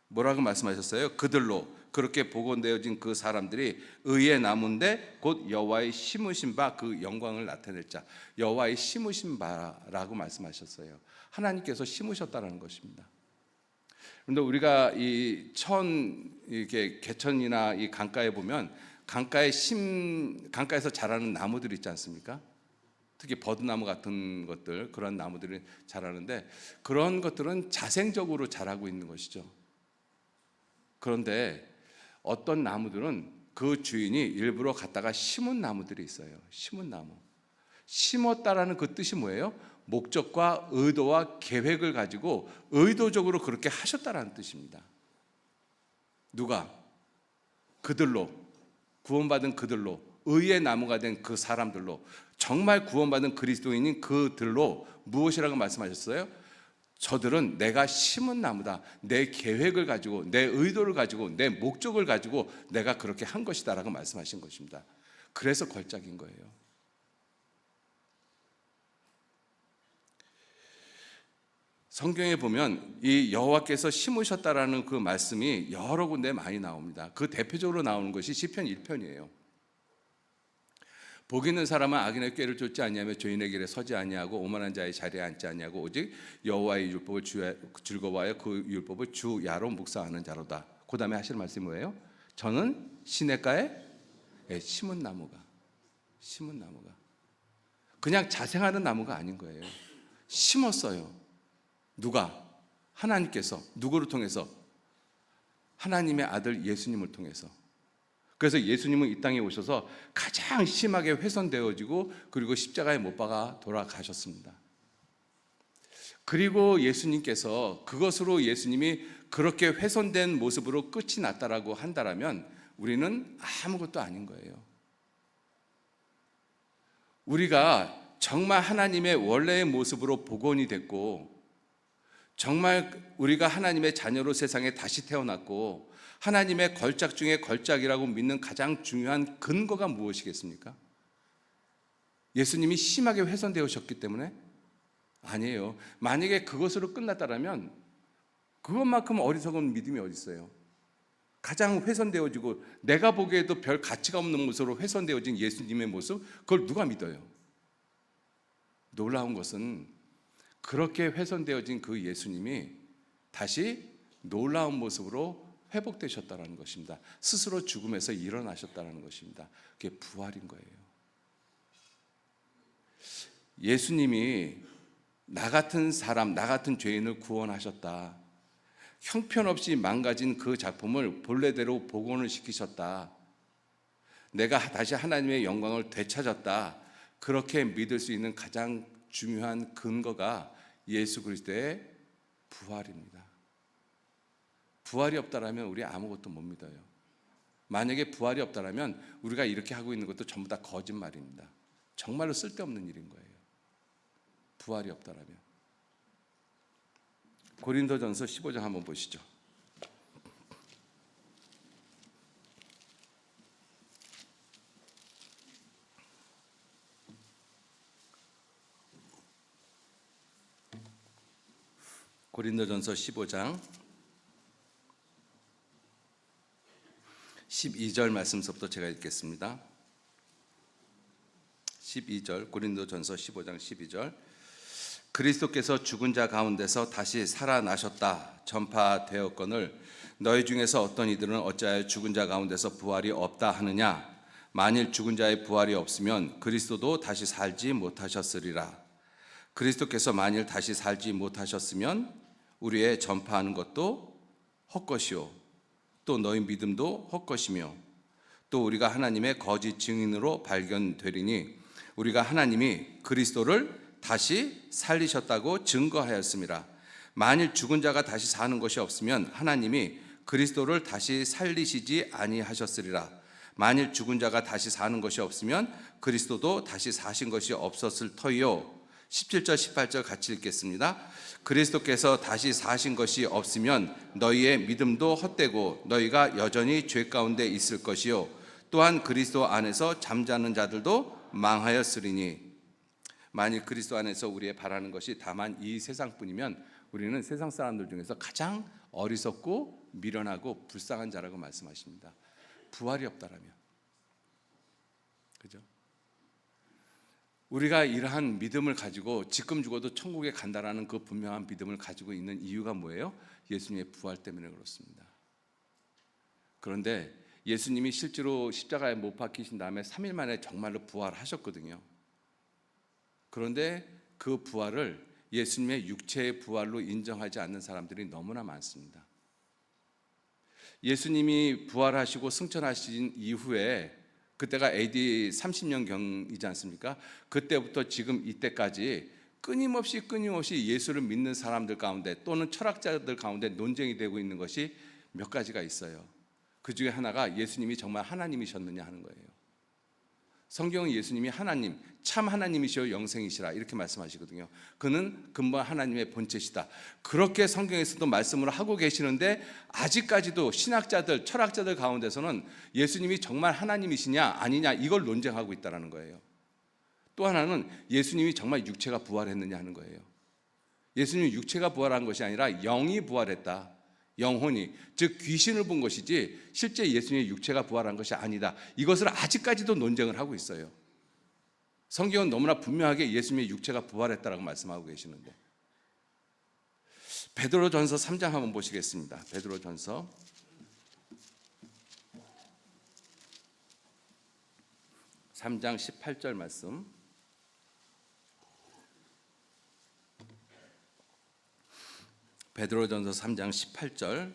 S1: 뭐라고 말씀하셨어요? 그들로, 그렇게 복원되어진 그 사람들이 의의 나무인데 곧 여호와의 심으신 바 그 영광을 나타낼 자. 여호와의 심으신 바라고 말씀하셨어요. 하나님께서 심으셨다는 것입니다. 그런데 우리가 이렇게 개천이나 이 강가에 보면 강가에서 자라는 나무들 있지 않습니까? 특히 버드나무 같은 것들, 그런 나무들이 자라는데 그런 것들은 자생적으로 자라고 있는 것이죠. 그런데 어떤 나무들은 그 주인이 일부러 갖다가 심은 나무들이 있어요. 심은 나무. 심었다라는 그 뜻이 뭐예요? 목적과 의도와 계획을 가지고 의도적으로 그렇게 하셨다라는 뜻입니다. 누가? 그들로, 구원받은 그들로, 의의 나무가 된 그 사람들로, 정말 구원받은 그리스도인인 그들로 무엇이라고 말씀하셨어요? 저들은 내가 심은 나무다. 내 계획을 가지고, 내 의도를 가지고, 내 목적을 가지고 내가 그렇게 한 것이다라고 말씀하신 것입니다. 그래서 걸작인 거예요. 성경에 보면 이 여호와께서 심으셨다라는 그 말씀이 여러 군데 많이 나옵니다. 그 대표적으로 나오는 것이 시편 1편이에요. 복 있는 사람은 악인의 꾀를 쫓지 아니하며 죄인의 길에 서지 아니하고 오만한 자의 자리에 앉지 아니하고 오직 여호와의 율법을 즐거워하여 그 율법을 주야로 묵상하는 자로다. 그 다음에 하실 말씀이 뭐예요? 저는 시냇가에 심은 나무가 그냥 자생하는 나무가 아닌 거예요. 심었어요. 누가? 하나님께서. 누구를 통해서? 하나님의 아들 예수님을 통해서. 그래서 예수님은 이 땅에 오셔서 가장 심하게 훼손되어지고 그리고 십자가에 못 박아 돌아가셨습니다. 그리고 예수님께서 그것으로 예수님이 그렇게 훼손된 모습으로 끝이 났다라고 한다면 우리는 아무것도 아닌 거예요. 우리가 정말 하나님의 원래의 모습으로 복원이 됐고 정말 우리가 하나님의 자녀로 세상에 다시 태어났고 하나님의 걸작 중에 걸작이라고 믿는 가장 중요한 근거가 무엇이겠습니까? 예수님이 심하게 훼손되셨기 때문에? 아니에요. 만약에 그것으로 끝났다면 그것만큼 어리석은 믿음이 어디 있어요? 가장 훼손되어지고 내가 보기에도 별 가치가 없는 모습으로 훼손되어진 예수님의 모습, 그걸 누가 믿어요? 놀라운 것은 그렇게 훼손되어진 그 예수님이 다시 놀라운 모습으로 회복되셨다는 것입니다. 스스로 죽음에서 일어나셨다는 것입니다. 그게 부활인 거예요. 예수님이 나 같은 사람, 나 같은 죄인을 구원하셨다. 형편없이 망가진 그 작품을 본래대로 복원을 시키셨다. 내가 다시 하나님의 영광을 되찾았다. 그렇게 믿을 수 있는 가장 중요한 근거가 예수 그리스도의 부활입니다. 부활이 없다라면 우리 아무것도 못 믿어요. 만약에 부활이 없다라면 우리가 이렇게 하고 있는 것도 전부 다 거짓말입니다. 정말로 쓸데없는 일인 거예요. 부활이 없다라면. 고린도전서 15장 한번 보시죠. 고린도전서 15장 12절 말씀서부터 제가 읽겠습니다. 12절 고린도전서 15장 12절 그리스도께서 죽은 자 가운데서 다시 살아나셨다 전파되었거늘 너희 중에서 어떤 이들은 어찌하여 죽은 자 가운데서 부활이 없다 하느냐 만일 죽은 자의 부활이 없으면 그리스도도 다시 살지 못하셨으리라. 그리스도께서 만일 다시 살지 못하셨으면 우리의 전파하는 것도 헛것이요 또 너희 믿음도 헛것이며 또 우리가 하나님의 거짓 증인으로 발견되리니 우리가 하나님이 그리스도를 다시 살리셨다고 증거하였습니다. 만일 죽은 자가 다시 사는 것이 없으면 하나님이 그리스도를 다시 살리시지 아니하셨으리라. 만일 죽은 자가 다시 사는 것이 없으면 그리스도도 다시 사신 것이 없었을 터이요. 17절 18절 같이 읽겠습니다. 그리스도께서 다시 사신 것이 없으면 너희의 믿음도 헛되고 너희가 여전히 죄 가운데 있을 것이요 또한 그리스도 안에서 잠자는 자들도 망하였으리니 만일 그리스도 안에서 우리의 바라는 것이 다만 이 세상뿐이면 우리는 세상 사람들 중에서 가장 어리석고 미련하고 불쌍한 자라고 말씀하십니다. 부활이 없다라면 그죠? 우리가 이러한 믿음을 가지고 지금 죽어도 천국에 간다라는 그 분명한 믿음을 가지고 있는 이유가 뭐예요? 예수님의 부활 때문에 그렇습니다. 그런데 예수님이 실제로 십자가에 못 박히신 다음에 3일 만에 정말로 부활하셨거든요. 그런데 그 부활을 예수님의 육체의 부활로 인정하지 않는 사람들이 너무나 많습니다. 예수님이 부활하시고 승천하신 이후에 그때가 AD 30년경이지 않습니까? 그때부터 지금 이때까지 끊임없이 예수를 믿는 사람들 가운데 또는 철학자들 가운데 논쟁이 되고 있는 것이 몇 가지가 있어요. 그 중에 하나가 예수님이 정말 하나님이셨느냐 하는 거예요. 성경은 예수님이 하나님, 참 하나님이시여 영생이시라 이렇게 말씀하시거든요. 그는 근본 하나님의 본체시다. 그렇게 성경에서도 말씀을 하고 계시는데 아직까지도 신학자들, 철학자들 가운데서는 예수님이 정말 하나님이시냐 아니냐 이걸 논쟁하고 있다는 거예요. 또 하나는 예수님이 정말 육체가 부활했느냐 하는 거예요. 예수님이 육체가 부활한 것이 아니라 영이 부활했다. 영혼이, 즉 귀신을 본 것이지 실제 예수님의 육체가 부활한 것이 아니다. 이것을 아직까지도 논쟁을 하고 있어요. 성경은 너무나 분명하게 예수님의 육체가 부활했다라고 말씀하고 계시는데, 베드로전서 3장 한번 보시겠습니다. 베드로전서 3장 18절 말씀. 베드로전서 3장 18절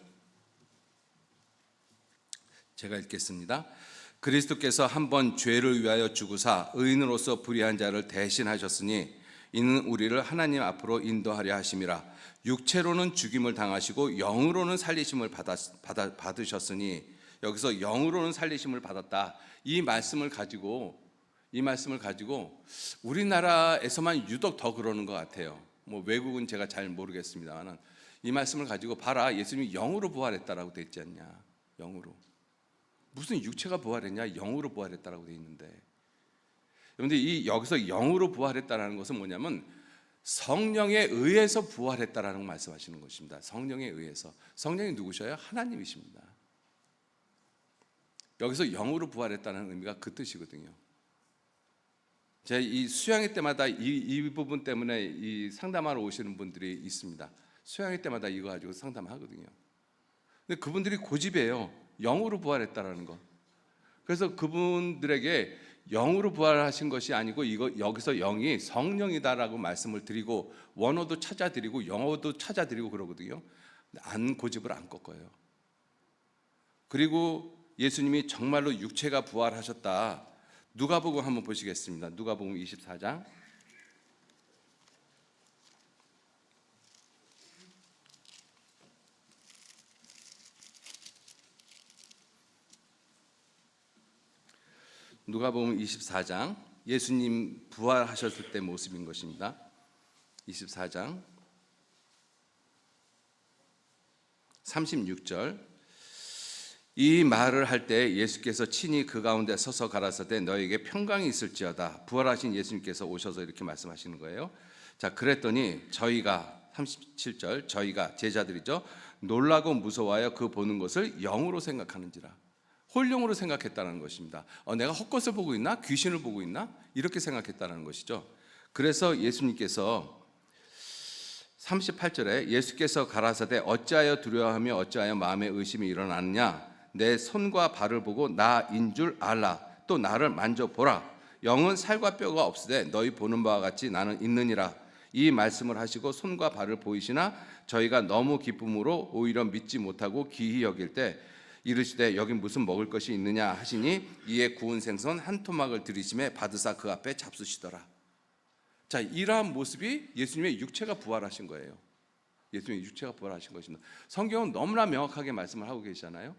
S1: 제가 읽겠습니다. 그리스도께서 한번 죄를 위하여 죽으사 의인으로서 불의한 자를 대신하셨으니 이는 우리를 하나님 앞으로 인도하려 하심이라. 육체로는 죽임을 당하시고 영으로는 살리심을 받으셨으니, 여기서 영으로는 살리심을 받았다. 이 말씀을 가지고 우리나라에서만 유독 더 그러는 것 같아요. 뭐 외국은 제가 잘 모르겠습니다만 이 말씀을 가지고 봐라, 예수님이 영으로 부활했다라고 돼 있지 않냐. 영으로. 무슨 육체가 부활했냐, 영으로 부활했다라고 돼 있는데, 그런데 여기서 영으로 부활했다라는 것은 뭐냐면 성령에 의해서 부활했다라는 말씀하시는 것입니다. 성령에 의해서. 성령이 누구셔요? 하나님이십니다. 여기서 영으로 부활했다는 의미가 그 뜻이거든요. 제가 이 수양회 때마다 이 부분 때문에 이 상담하러 오시는 분들이 있습니다. 수양회 때마다 이거 가지고 상담하거든요. 근데 그분들이 고집이에요. 영으로 부활했다라는 거. 그래서 그분들에게 영으로 부활하신 것이 아니고 여기서 영이 성령이다라고 말씀을 드리고 원어도 찾아드리고 영어도 찾아드리고 그러거든요. 근데 고집을 안 꺾어요. 그리고 예수님이 정말로 육체가 부활하셨다. 누가복음 한번 보시겠습니다. 누가복음 24장. 누가복음 24장, 예수님 부활하셨을 때 모습인 것입니다. 24장 36절. 이 말을 할 때 예수께서 친히 그 가운데 서서 가라사대 너에게 평강이 있을지어다. 부활하신 예수님께서 오셔서 이렇게 말씀하시는 거예요. 자, 그랬더니 저희가 37절, 저희가 제자들이죠, 놀라고 무서워하여 그 보는 것을 영으로 생각하는지라. 홀령으로 생각했다는 것입니다. 내가 헛것을 보고 있나? 귀신을 보고 있나? 이렇게 생각했다는 것이죠. 그래서 예수님께서 38절에 예수께서 가라사대 어찌하여 두려워하며 어찌하여 마음에 의심이 일어나느냐? 내 손과 발을 보고 나인 줄 알라. 또 나를 만져보라. 영은 살과 뼈가 없으되 너희 보는 바와 같이 나는 있느니라. 이 말씀을 하시고 손과 발을 보이시나 저희가 너무 기쁨으로 오히려 믿지 못하고 기히 여길 때 이르시되 여기 무슨 먹을 것이 있느냐 하시니 이에 구운 생선 한 토막을 들이심에 받으사 그 앞에 잡수시더라. 자, 이러한 모습이 예수님의 육체가 부활하신 거예요. 예수님의 육체가 부활하신 것입니다. 성경은 너무나 명확하게 말씀을 하고 계시잖아요.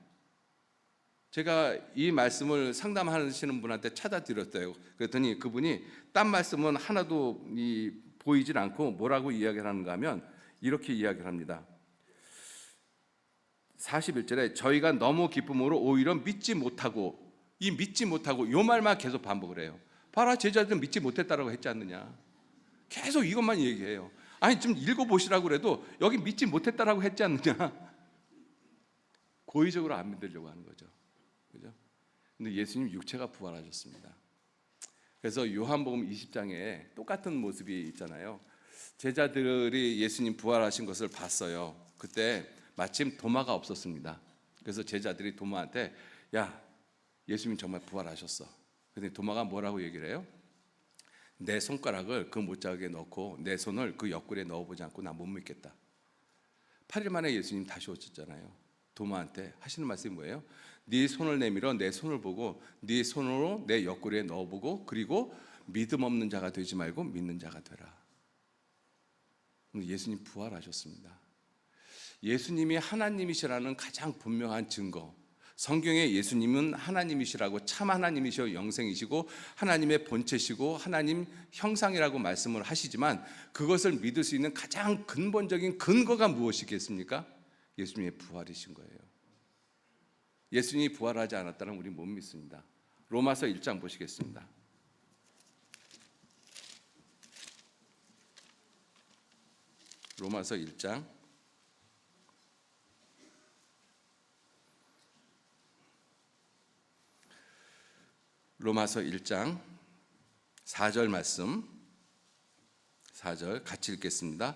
S1: 제가 이 말씀을 상담하시는 분한테 찾아드렸어요. 그랬더니 그분이 딴 말씀은 하나도 보이질 않고 뭐라고 이야기를 하는가 하면 이렇게 이야기를 합니다. 41절에 저희가 너무 기쁨으로 오히려 믿지 못하고, 이 믿지 못하고 이 말만 계속 반복을 해요. 봐라, 제자들은 믿지 못했다라고 했지 않느냐. 계속 이것만 얘기해요. 아니 좀 읽어보시라고 그래도 여기 믿지 못했다라고 했지 않느냐. 고의적으로 안 믿으려고 하는 거죠. 그죠? 근데 예수님 육체가 부활하셨습니다. 그래서 요한복음 20장에 똑같은 모습이 있잖아요. 제자들이 예수님 부활하신 것을 봤어요. 그때 마침 도마가 없었습니다. 그래서 제자들이 도마한테 야, 예수님 정말 부활하셨어. 근데 도마가 뭐라고 얘기를 해요? 내 손가락을 그 못자국에 넣고 내 손을 그 옆구리에 넣어보지 않고 나 못 믿겠다. 8일 만에 예수님 다시 오셨잖아요. 도마한테 하시는 말씀이 뭐예요? 네 손을 내밀어 내 손을 보고 네 손으로 내 옆구리에 넣어보고 그리고 믿음 없는 자가 되지 말고 믿는 자가 되라. 예수님 부활하셨습니다. 예수님이 하나님이시라는 가장 분명한 증거, 성경에 예수님은 하나님이시라고, 참 하나님이시고 영생이시고 하나님의 본체시고 하나님 형상이라고 말씀을 하시지만, 그것을 믿을 수 있는 가장 근본적인 근거가 무엇이겠습니까? 예수님의 부활이신 거예요. 예수님이 부활하지 않았다면 우리 못 믿습니다. 로마서 1장 보시겠습니다. 로마서 1장 로마서 1장 4절 말씀, 4절 같이 읽겠습니다.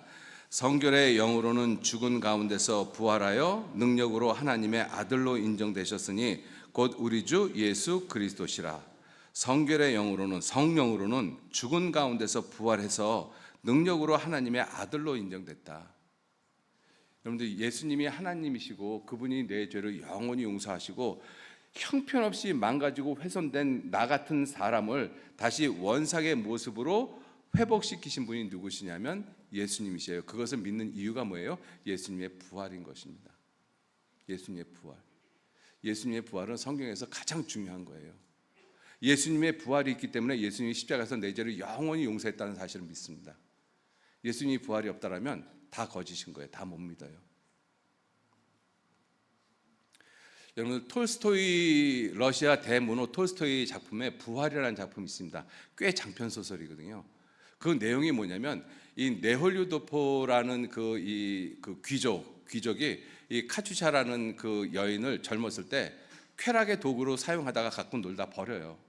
S1: 성결의 영으로는 죽은 가운데서 부활하여 능력으로 하나님의 아들로 인정되셨으니 곧 우리 주 예수 그리스도시라. 성결의 영으로는, 성령으로는 죽은 가운데서 부활해서 능력으로 하나님의 아들로 인정됐다. 여러분들, 예수님이 하나님이시고 그분이 내 죄를 영원히 용서하시고 형편없이 망가지고 훼손된 나 같은 사람을 다시 원상의 모습으로 회복시키신 분이 누구시냐면 예수님이시에요. 그것을 믿는 이유가 뭐예요? 예수님의 부활인 것입니다. 예수님의 부활. 예수님의 부활은 성경에서 가장 중요한 거예요. 예수님의 부활이 있기 때문에 예수님이 십자가에서 내 죄를 영원히 용서했다는 사실을 믿습니다. 예수님이 부활이 없다라면 다 거짓인 거예요. 다 못 믿어요. 여러분, 톨스토이, 러시아 대문호 톨스토이 작품에 부활이라는 작품이 있습니다. 꽤 장편 소설이거든요. 그 내용이 뭐냐면 이 네홀류도포라는 그 귀족이 이 카츄샤라는 그 여인을 젊었을 때 쾌락의 도구로 사용하다가 가끔 놀다 버려요.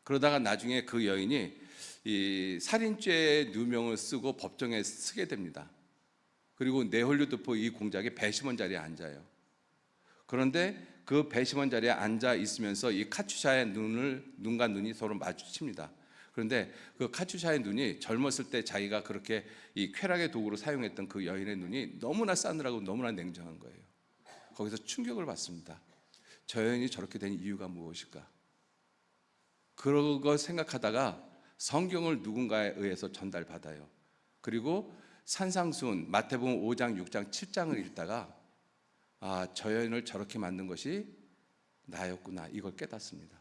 S1: 그러다가 나중에 그 여인이 이 살인죄 누명을 쓰고 법정에 서게 됩니다. 그리고 네홀류도포 이 공작의 배심원 자리에 앉아요. 그런데 그 배심원 자리에 앉아 있으면서 이 카츄샤의 눈과 눈이 서로 마주칩니다. 그런데 그 카츄샤의 눈이 젊었을 때 자기가 그렇게 이 쾌락의 도구로 사용했던 그 여인의 눈이 너무나 싸늘하고 너무나 냉정한 거예요. 거기서 충격을 받습니다. 저 여인이 저렇게 된 이유가 무엇일까? 그런 거 생각하다가 성경을 누군가에 의해서 전달받아요. 그리고 산상수훈, 마태복음 5장, 6장, 7장을 읽다가 저 여인을 저렇게 만든 것이 나였구나, 이걸 깨닫습니다.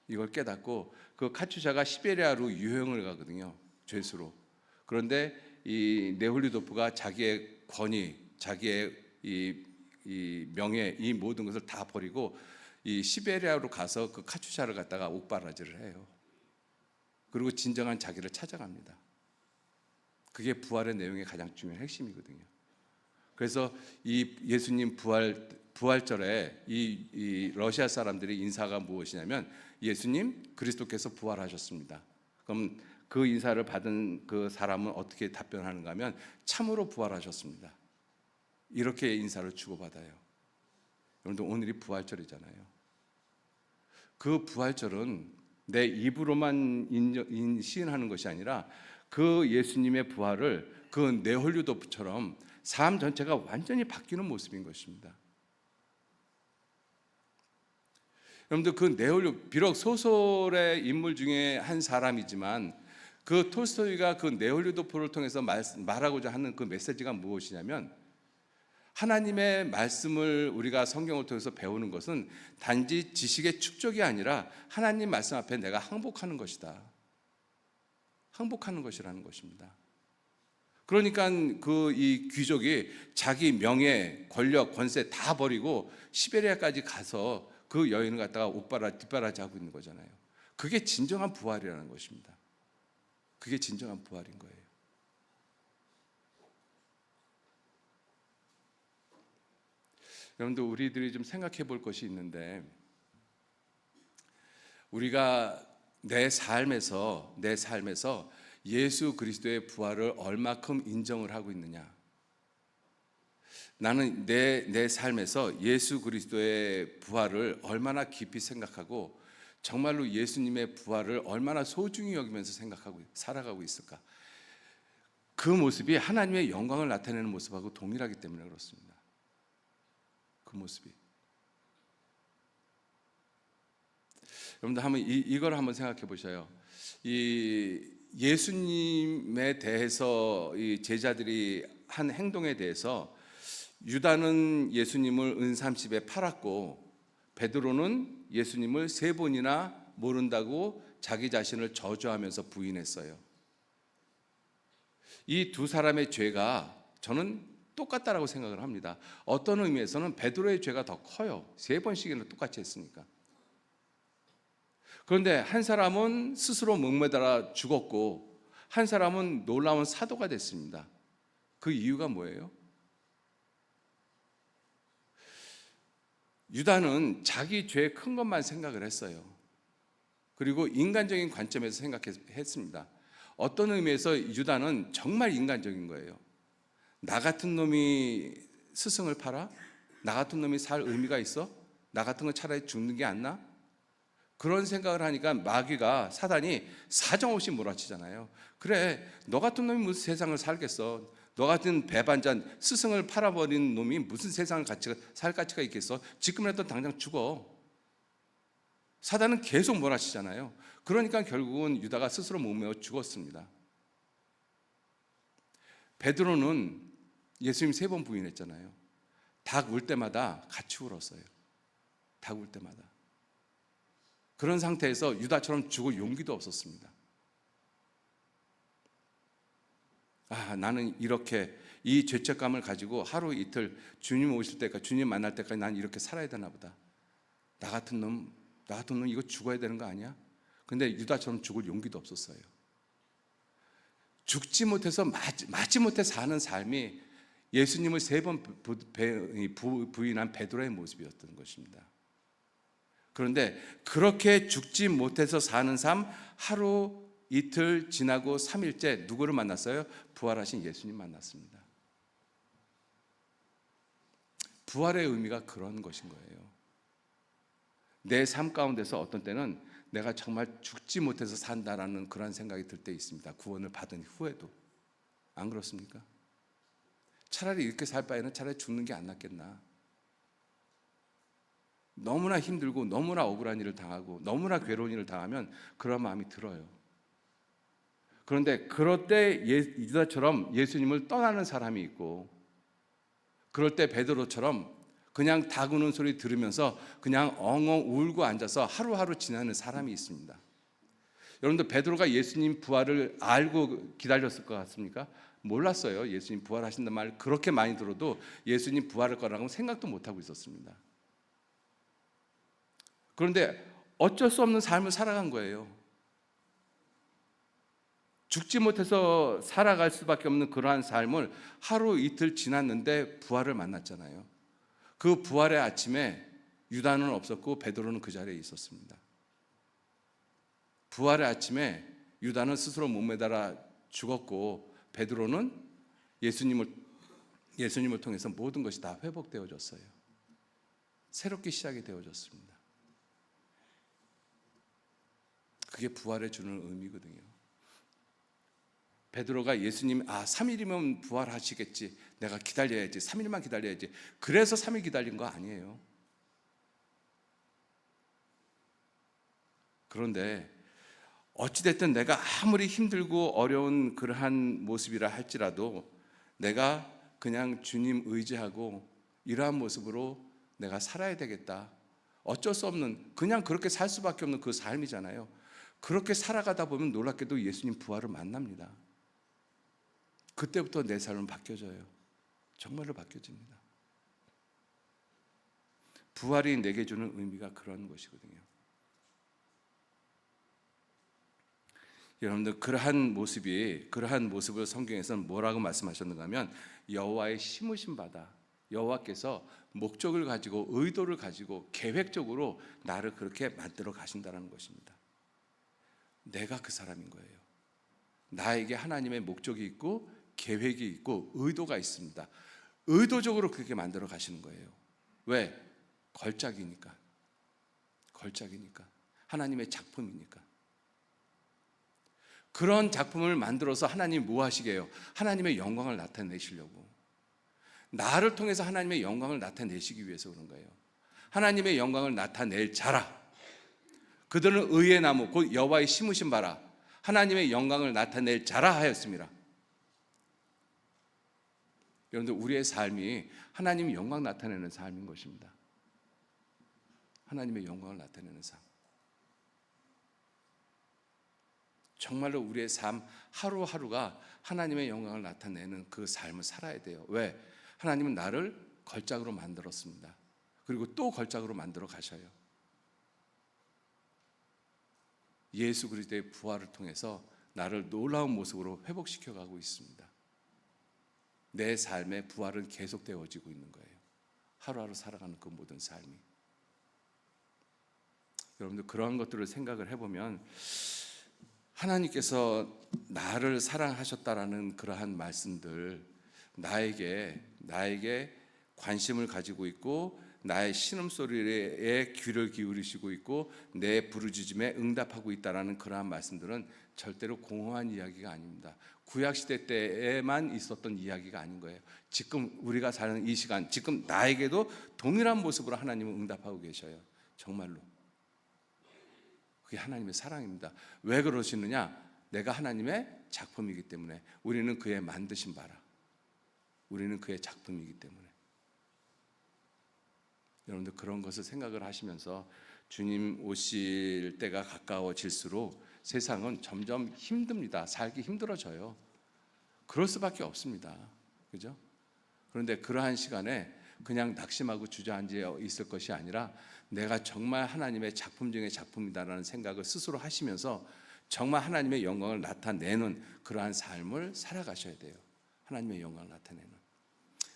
S1: 이걸 깨닫고 그 카츄샤가 시베리아로 유형을 가거든요, 죄수로. 그런데 이 네홀리도프가 자기의 권위, 자기의 이 명예, 이 모든 것을 다 버리고 이 시베리아로 가서 그 카츄샤를 갖다가 옥바라지를 해요. 그리고 진정한 자기를 찾아갑니다. 그게 부활의 내용의 가장 중요한 핵심이거든요. 그래서 이 예수님 부활절에 이 러시아 사람들의 인사가 무엇이냐면 예수님 그리스도께서 부활하셨습니다. 그럼 그 인사를 받은 그 사람은 어떻게 답변하는가 하면 참으로 부활하셨습니다. 이렇게 인사를 주고받아요. 여러분들, 오늘이 부활절이잖아요. 그 부활절은 내 입으로만 시인하는 것이 아니라 그 예수님의 부활을 그 네홀류도프처럼 삶 전체가 완전히 바뀌는 모습인 것입니다. 여러분들, 그 네홀류, 비록 소설의 인물 중에 한 사람이지만 그 톨스토이가 그 네홀류도프를 통해서 말하고자 하는 그 메시지가 무엇이냐면, 하나님의 말씀을 우리가 성경을 통해서 배우는 것은 단지 지식의 축적이 아니라 하나님 말씀 앞에 내가 항복하는 것이다. 항복하는 것이라는 것입니다. 그러니까 이 귀족이 자기 명예, 권력, 권세 다 버리고 시베리아까지 가서 그 여인을 갖다가 뒷바라지 하고 있는 거잖아요. 그게 진정한 부활이라는 것입니다. 그게 진정한 부활인 거예요. 여러분들, 우리들이 좀 생각해 볼 것이 있는데, 우리가 내 삶에서 예수 그리스도의 부활을 얼마큼 인정을 하고 있느냐? 나는 내 삶에서 예수 그리스도의 부활을 얼마나 깊이 생각하고 정말로 예수님의 부활을 얼마나 소중히 여기면서 생각하고 살아가고 있을까? 그 모습이 하나님의 영광을 나타내는 모습하고 동일하기 때문에 그렇습니다. 그 모습이. 여러분들, 한번 이걸 한번 생각해 보셔요. 이 예수님에 대해서 이 제자들이 한 행동에 대해서 유다는 예수님을 은30에 팔았고 베드로는 예수님을 3번이나 모른다고 자기 자신을 저주하면서 부인했어요. 이 두 사람의 죄가 저는 똑같다라고 생각을 합니다. 어떤 의미에서는 베드로의 죄가 더 커요. 3번씩이나 똑같이 했으니까. 그런데 한 사람은 스스로 목매달아 죽었고 한 사람은 놀라운 사도가 됐습니다. 그 이유가 뭐예요? 유다는 자기 죄 큰 것만 생각을 했어요. 그리고 인간적인 관점에서 생각했습니다. 어떤 의미에서 유다는 정말 인간적인 거예요. 나 같은 놈이 스승을 팔아? 나 같은 놈이 살 의미가 있어? 나 같은 건 차라리 죽는 게 안 나? 그런 생각을 하니까 마귀가, 사단이 사정없이 몰아치잖아요. 그래, 너 같은 놈이 무슨 세상을 살겠어? 너 같은 배반자 스승을 팔아버린 놈이 무슨 세상을 살 가치가 있겠어? 지금이라도 당장 죽어. 사단은 계속 몰아치잖아요. 그러니까 결국은 유다가 스스로 목매어 죽었습니다. 베드로는 예수님 3번 부인했잖아요. 닭 울 때마다 같이 울었어요. 닭 울 때마다. 그런 상태에서 유다처럼 죽을 용기도 없었습니다. 나는 이렇게 이 죄책감을 가지고 하루 이틀 주님 오실 때까지, 주님 만날 때까지 난 이렇게 살아야 되나 보다. 나 같은 놈 이거 죽어야 되는 거 아니야? 근데 유다처럼 죽을 용기도 없었어요. 죽지 못해서 맞지 못해 사는 삶이 예수님을 3번 부인한 베드로의 모습이었던 것입니다. 그런데 그렇게 죽지 못해서 사는 삶, 하루 이틀 지나고 3일째 누구를 만났어요? 부활하신 예수님 만났습니다. 부활의 의미가 그런 것인 거예요. 내 삶 가운데서 어떤 때는 내가 정말 죽지 못해서 산다라는 그런 생각이 들 때 있습니다. 구원을 받은 후에도. 안 그렇습니까? 차라리 이렇게 살 바에는 차라리 죽는 게 안 낫겠나. 너무나 힘들고 너무나 억울한 일을 당하고 너무나 괴로운 일을 당하면 그런 마음이 들어요. 그런데 그럴 때 유다처럼 예수님을 떠나는 사람이 있고, 그럴 때 베드로처럼 그냥 닭 우는 소리 들으면서 그냥 엉엉 울고 앉아서 하루하루 지나는 사람이 있습니다. 여러분들, 베드로가 예수님 부활을 알고 기다렸을 것 같습니까? 몰랐어요. 예수님 부활하신다는 말 그렇게 많이 들어도 예수님 부활할 거라고 생각도 못하고 있었습니다. 그런데 어쩔 수 없는 삶을 살아간 거예요. 죽지 못해서 살아갈 수밖에 없는 그러한 삶을 하루 이틀 지났는데 부활을 만났잖아요. 그 부활의 아침에 유다는 없었고 베드로는 그 자리에 있었습니다. 부활의 아침에 유다는 스스로 목매달아 죽었고 베드로는 예수님을 통해서 모든 것이 다 회복되어졌어요. 새롭게 시작이 되어졌습니다. 그게 부활에 주는 의미거든요. 베드로가 예수님 3일이면 부활하시겠지, 내가 기다려야지, 3일만 기다려야지, 그래서 3일 기다린 거 아니에요. 그런데 어찌됐든 내가 아무리 힘들고 어려운 그러한 모습이라 할지라도 내가 그냥 주님 의지하고 이러한 모습으로 내가 살아야 되겠다. 어쩔 수 없는, 그냥 그렇게 살 수밖에 없는 그 삶이잖아요. 그렇게 살아가다 보면 놀랍게도 예수님 부활을 만납니다. 그때부터 내 삶은 바뀌어져요. 정말로 바뀌어집니다. 부활이 내게 주는 의미가 그런 것이거든요. 여러분들, 그러한 모습을 성경에서는 뭐라고 말씀하셨는가 하면 여호와의 심으신 바다, 여호와께서 목적을 가지고 의도를 가지고 계획적으로 나를 그렇게 만들어 가신다는 것입니다. 내가 그 사람인 거예요. 나에게 하나님의 목적이 있고 계획이 있고 의도가 있습니다. 의도적으로 그렇게 만들어 가시는 거예요. 왜? 걸작이니까. 하나님의 작품이니까. 그런 작품을 만들어서 하나님이 뭐 하시게요? 하나님의 영광을 나타내시려고. 나를 통해서 하나님의 영광을 나타내시기 위해서 그런 거예요. 하나님의 영광을 나타낼 자라. 그들은 의의 나무 곧 여호와의 심으신 바라. 하나님의 영광을 나타낼 자라 하였습니다. 여러분들 우리의 삶이 하나님의 영광 나타내는 삶인 것입니다. 하나님의 영광을 나타내는 삶. 정말로 우리의 삶 하루하루가 하나님의 영광을 나타내는 그 삶을 살아야 돼요. 왜? 하나님은 나를 걸작으로 만들었습니다. 그리고 또 걸작으로 만들어 가셔요. 예수 그리스도의 부활을 통해서 나를 놀라운 모습으로 회복시켜 가고 있습니다. 내 삶의 부활은 계속되어지고 있는 거예요. 하루하루 살아가는 그 모든 삶이. 여러분들 그런 것들을 생각을 해보면 하나님께서 나를 사랑하셨다라는 그러한 말씀들, 나에게 관심을 가지고 있고 나의 신음소리에 귀를 기울이시고 있고 내 부르짖음에 응답하고 있다라는 그러한 말씀들은 절대로 공허한 이야기가 아닙니다. 구약시대 때에만 있었던 이야기가 아닌 거예요. 지금 우리가 사는 이 시간, 지금 나에게도 동일한 모습으로 하나님은 응답하고 계셔요. 정말로. 그게 하나님의 사랑입니다. 왜 그러시느냐? 내가 하나님의 작품이기 때문에. 우리는 그의 만드신 바라. 우리는 그의 작품이기 때문에. 여러분들 그런 것을 생각을 하시면서 주님 오실 때가 가까워질수록 세상은 점점 힘듭니다. 살기 힘들어져요. 그럴 수밖에 없습니다. 그죠? 그런데 그러한 시간에 그냥 낙심하고 주저앉아 있을 것이 아니라 내가 정말 하나님의 작품 중의 작품이다라는 생각을 스스로 하시면서 정말 하나님의 영광을 나타내는 그러한 삶을 살아가셔야 돼요. 하나님의 영광을 나타내는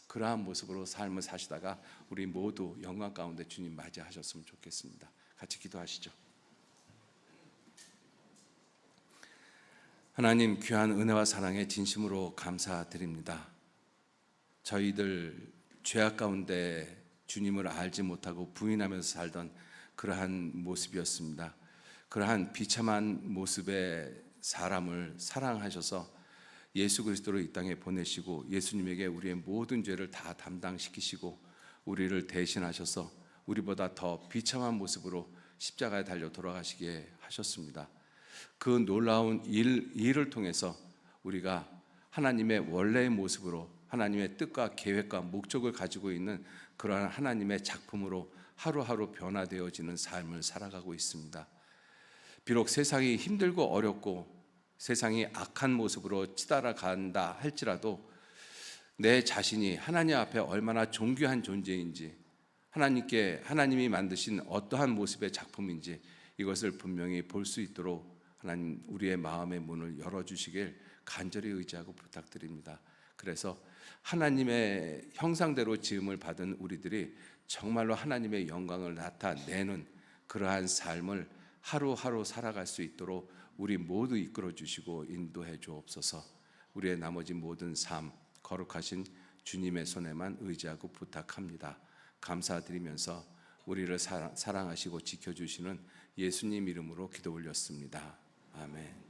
S1: 그러한 모습으로 삶을 사시다가 우리 모두 영광 가운데 주님 맞이하셨으면 좋겠습니다. 같이 기도하시죠. 하나님 귀한 은혜와 사랑에 진심으로 감사드립니다. 저희들 죄악 가운데 주님을 알지 못하고 부인하면서 살던 그러한 모습이었습니다. 그러한 비참한 모습의 사람을 사랑하셔서 예수 그리스도를 이 땅에 보내시고 예수님에게 우리의 모든 죄를 다 담당시키시고 우리를 대신하셔서 우리보다 더 비참한 모습으로 십자가에 달려 돌아가시게 하셨습니다. 그 놀라운 일을 통해서 우리가 하나님의 원래의 모습으로 하나님의 뜻과 계획과 목적을 가지고 있는 그러한 하나님의 작품으로 하루하루 변화되어지는 삶을 살아가고 있습니다. 비록 세상이 힘들고 어렵고 세상이 악한 모습으로 치달아간다 할지라도 내 자신이 하나님 앞에 얼마나 존귀한 존재인지 하나님이 만드신 어떠한 모습의 작품인지 이것을 분명히 볼 수 있도록 하나님 우리의 마음의 문을 열어주시길 간절히 의지하고 부탁드립니다. 그래서 하나님의 형상대로 지음을 받은 우리들이 정말로 하나님의 영광을 나타내는 그러한 삶을 하루하루 살아갈 수 있도록 우리 모두 이끌어 주시고 인도해 주옵소서. 우리의 나머지 모든 삶 거룩하신 주님의 손에만 의지하고 부탁합니다. 감사드리면서 우리를 사랑하시고 지켜주시는 예수님 이름으로 기도 올렸습니다. 아멘.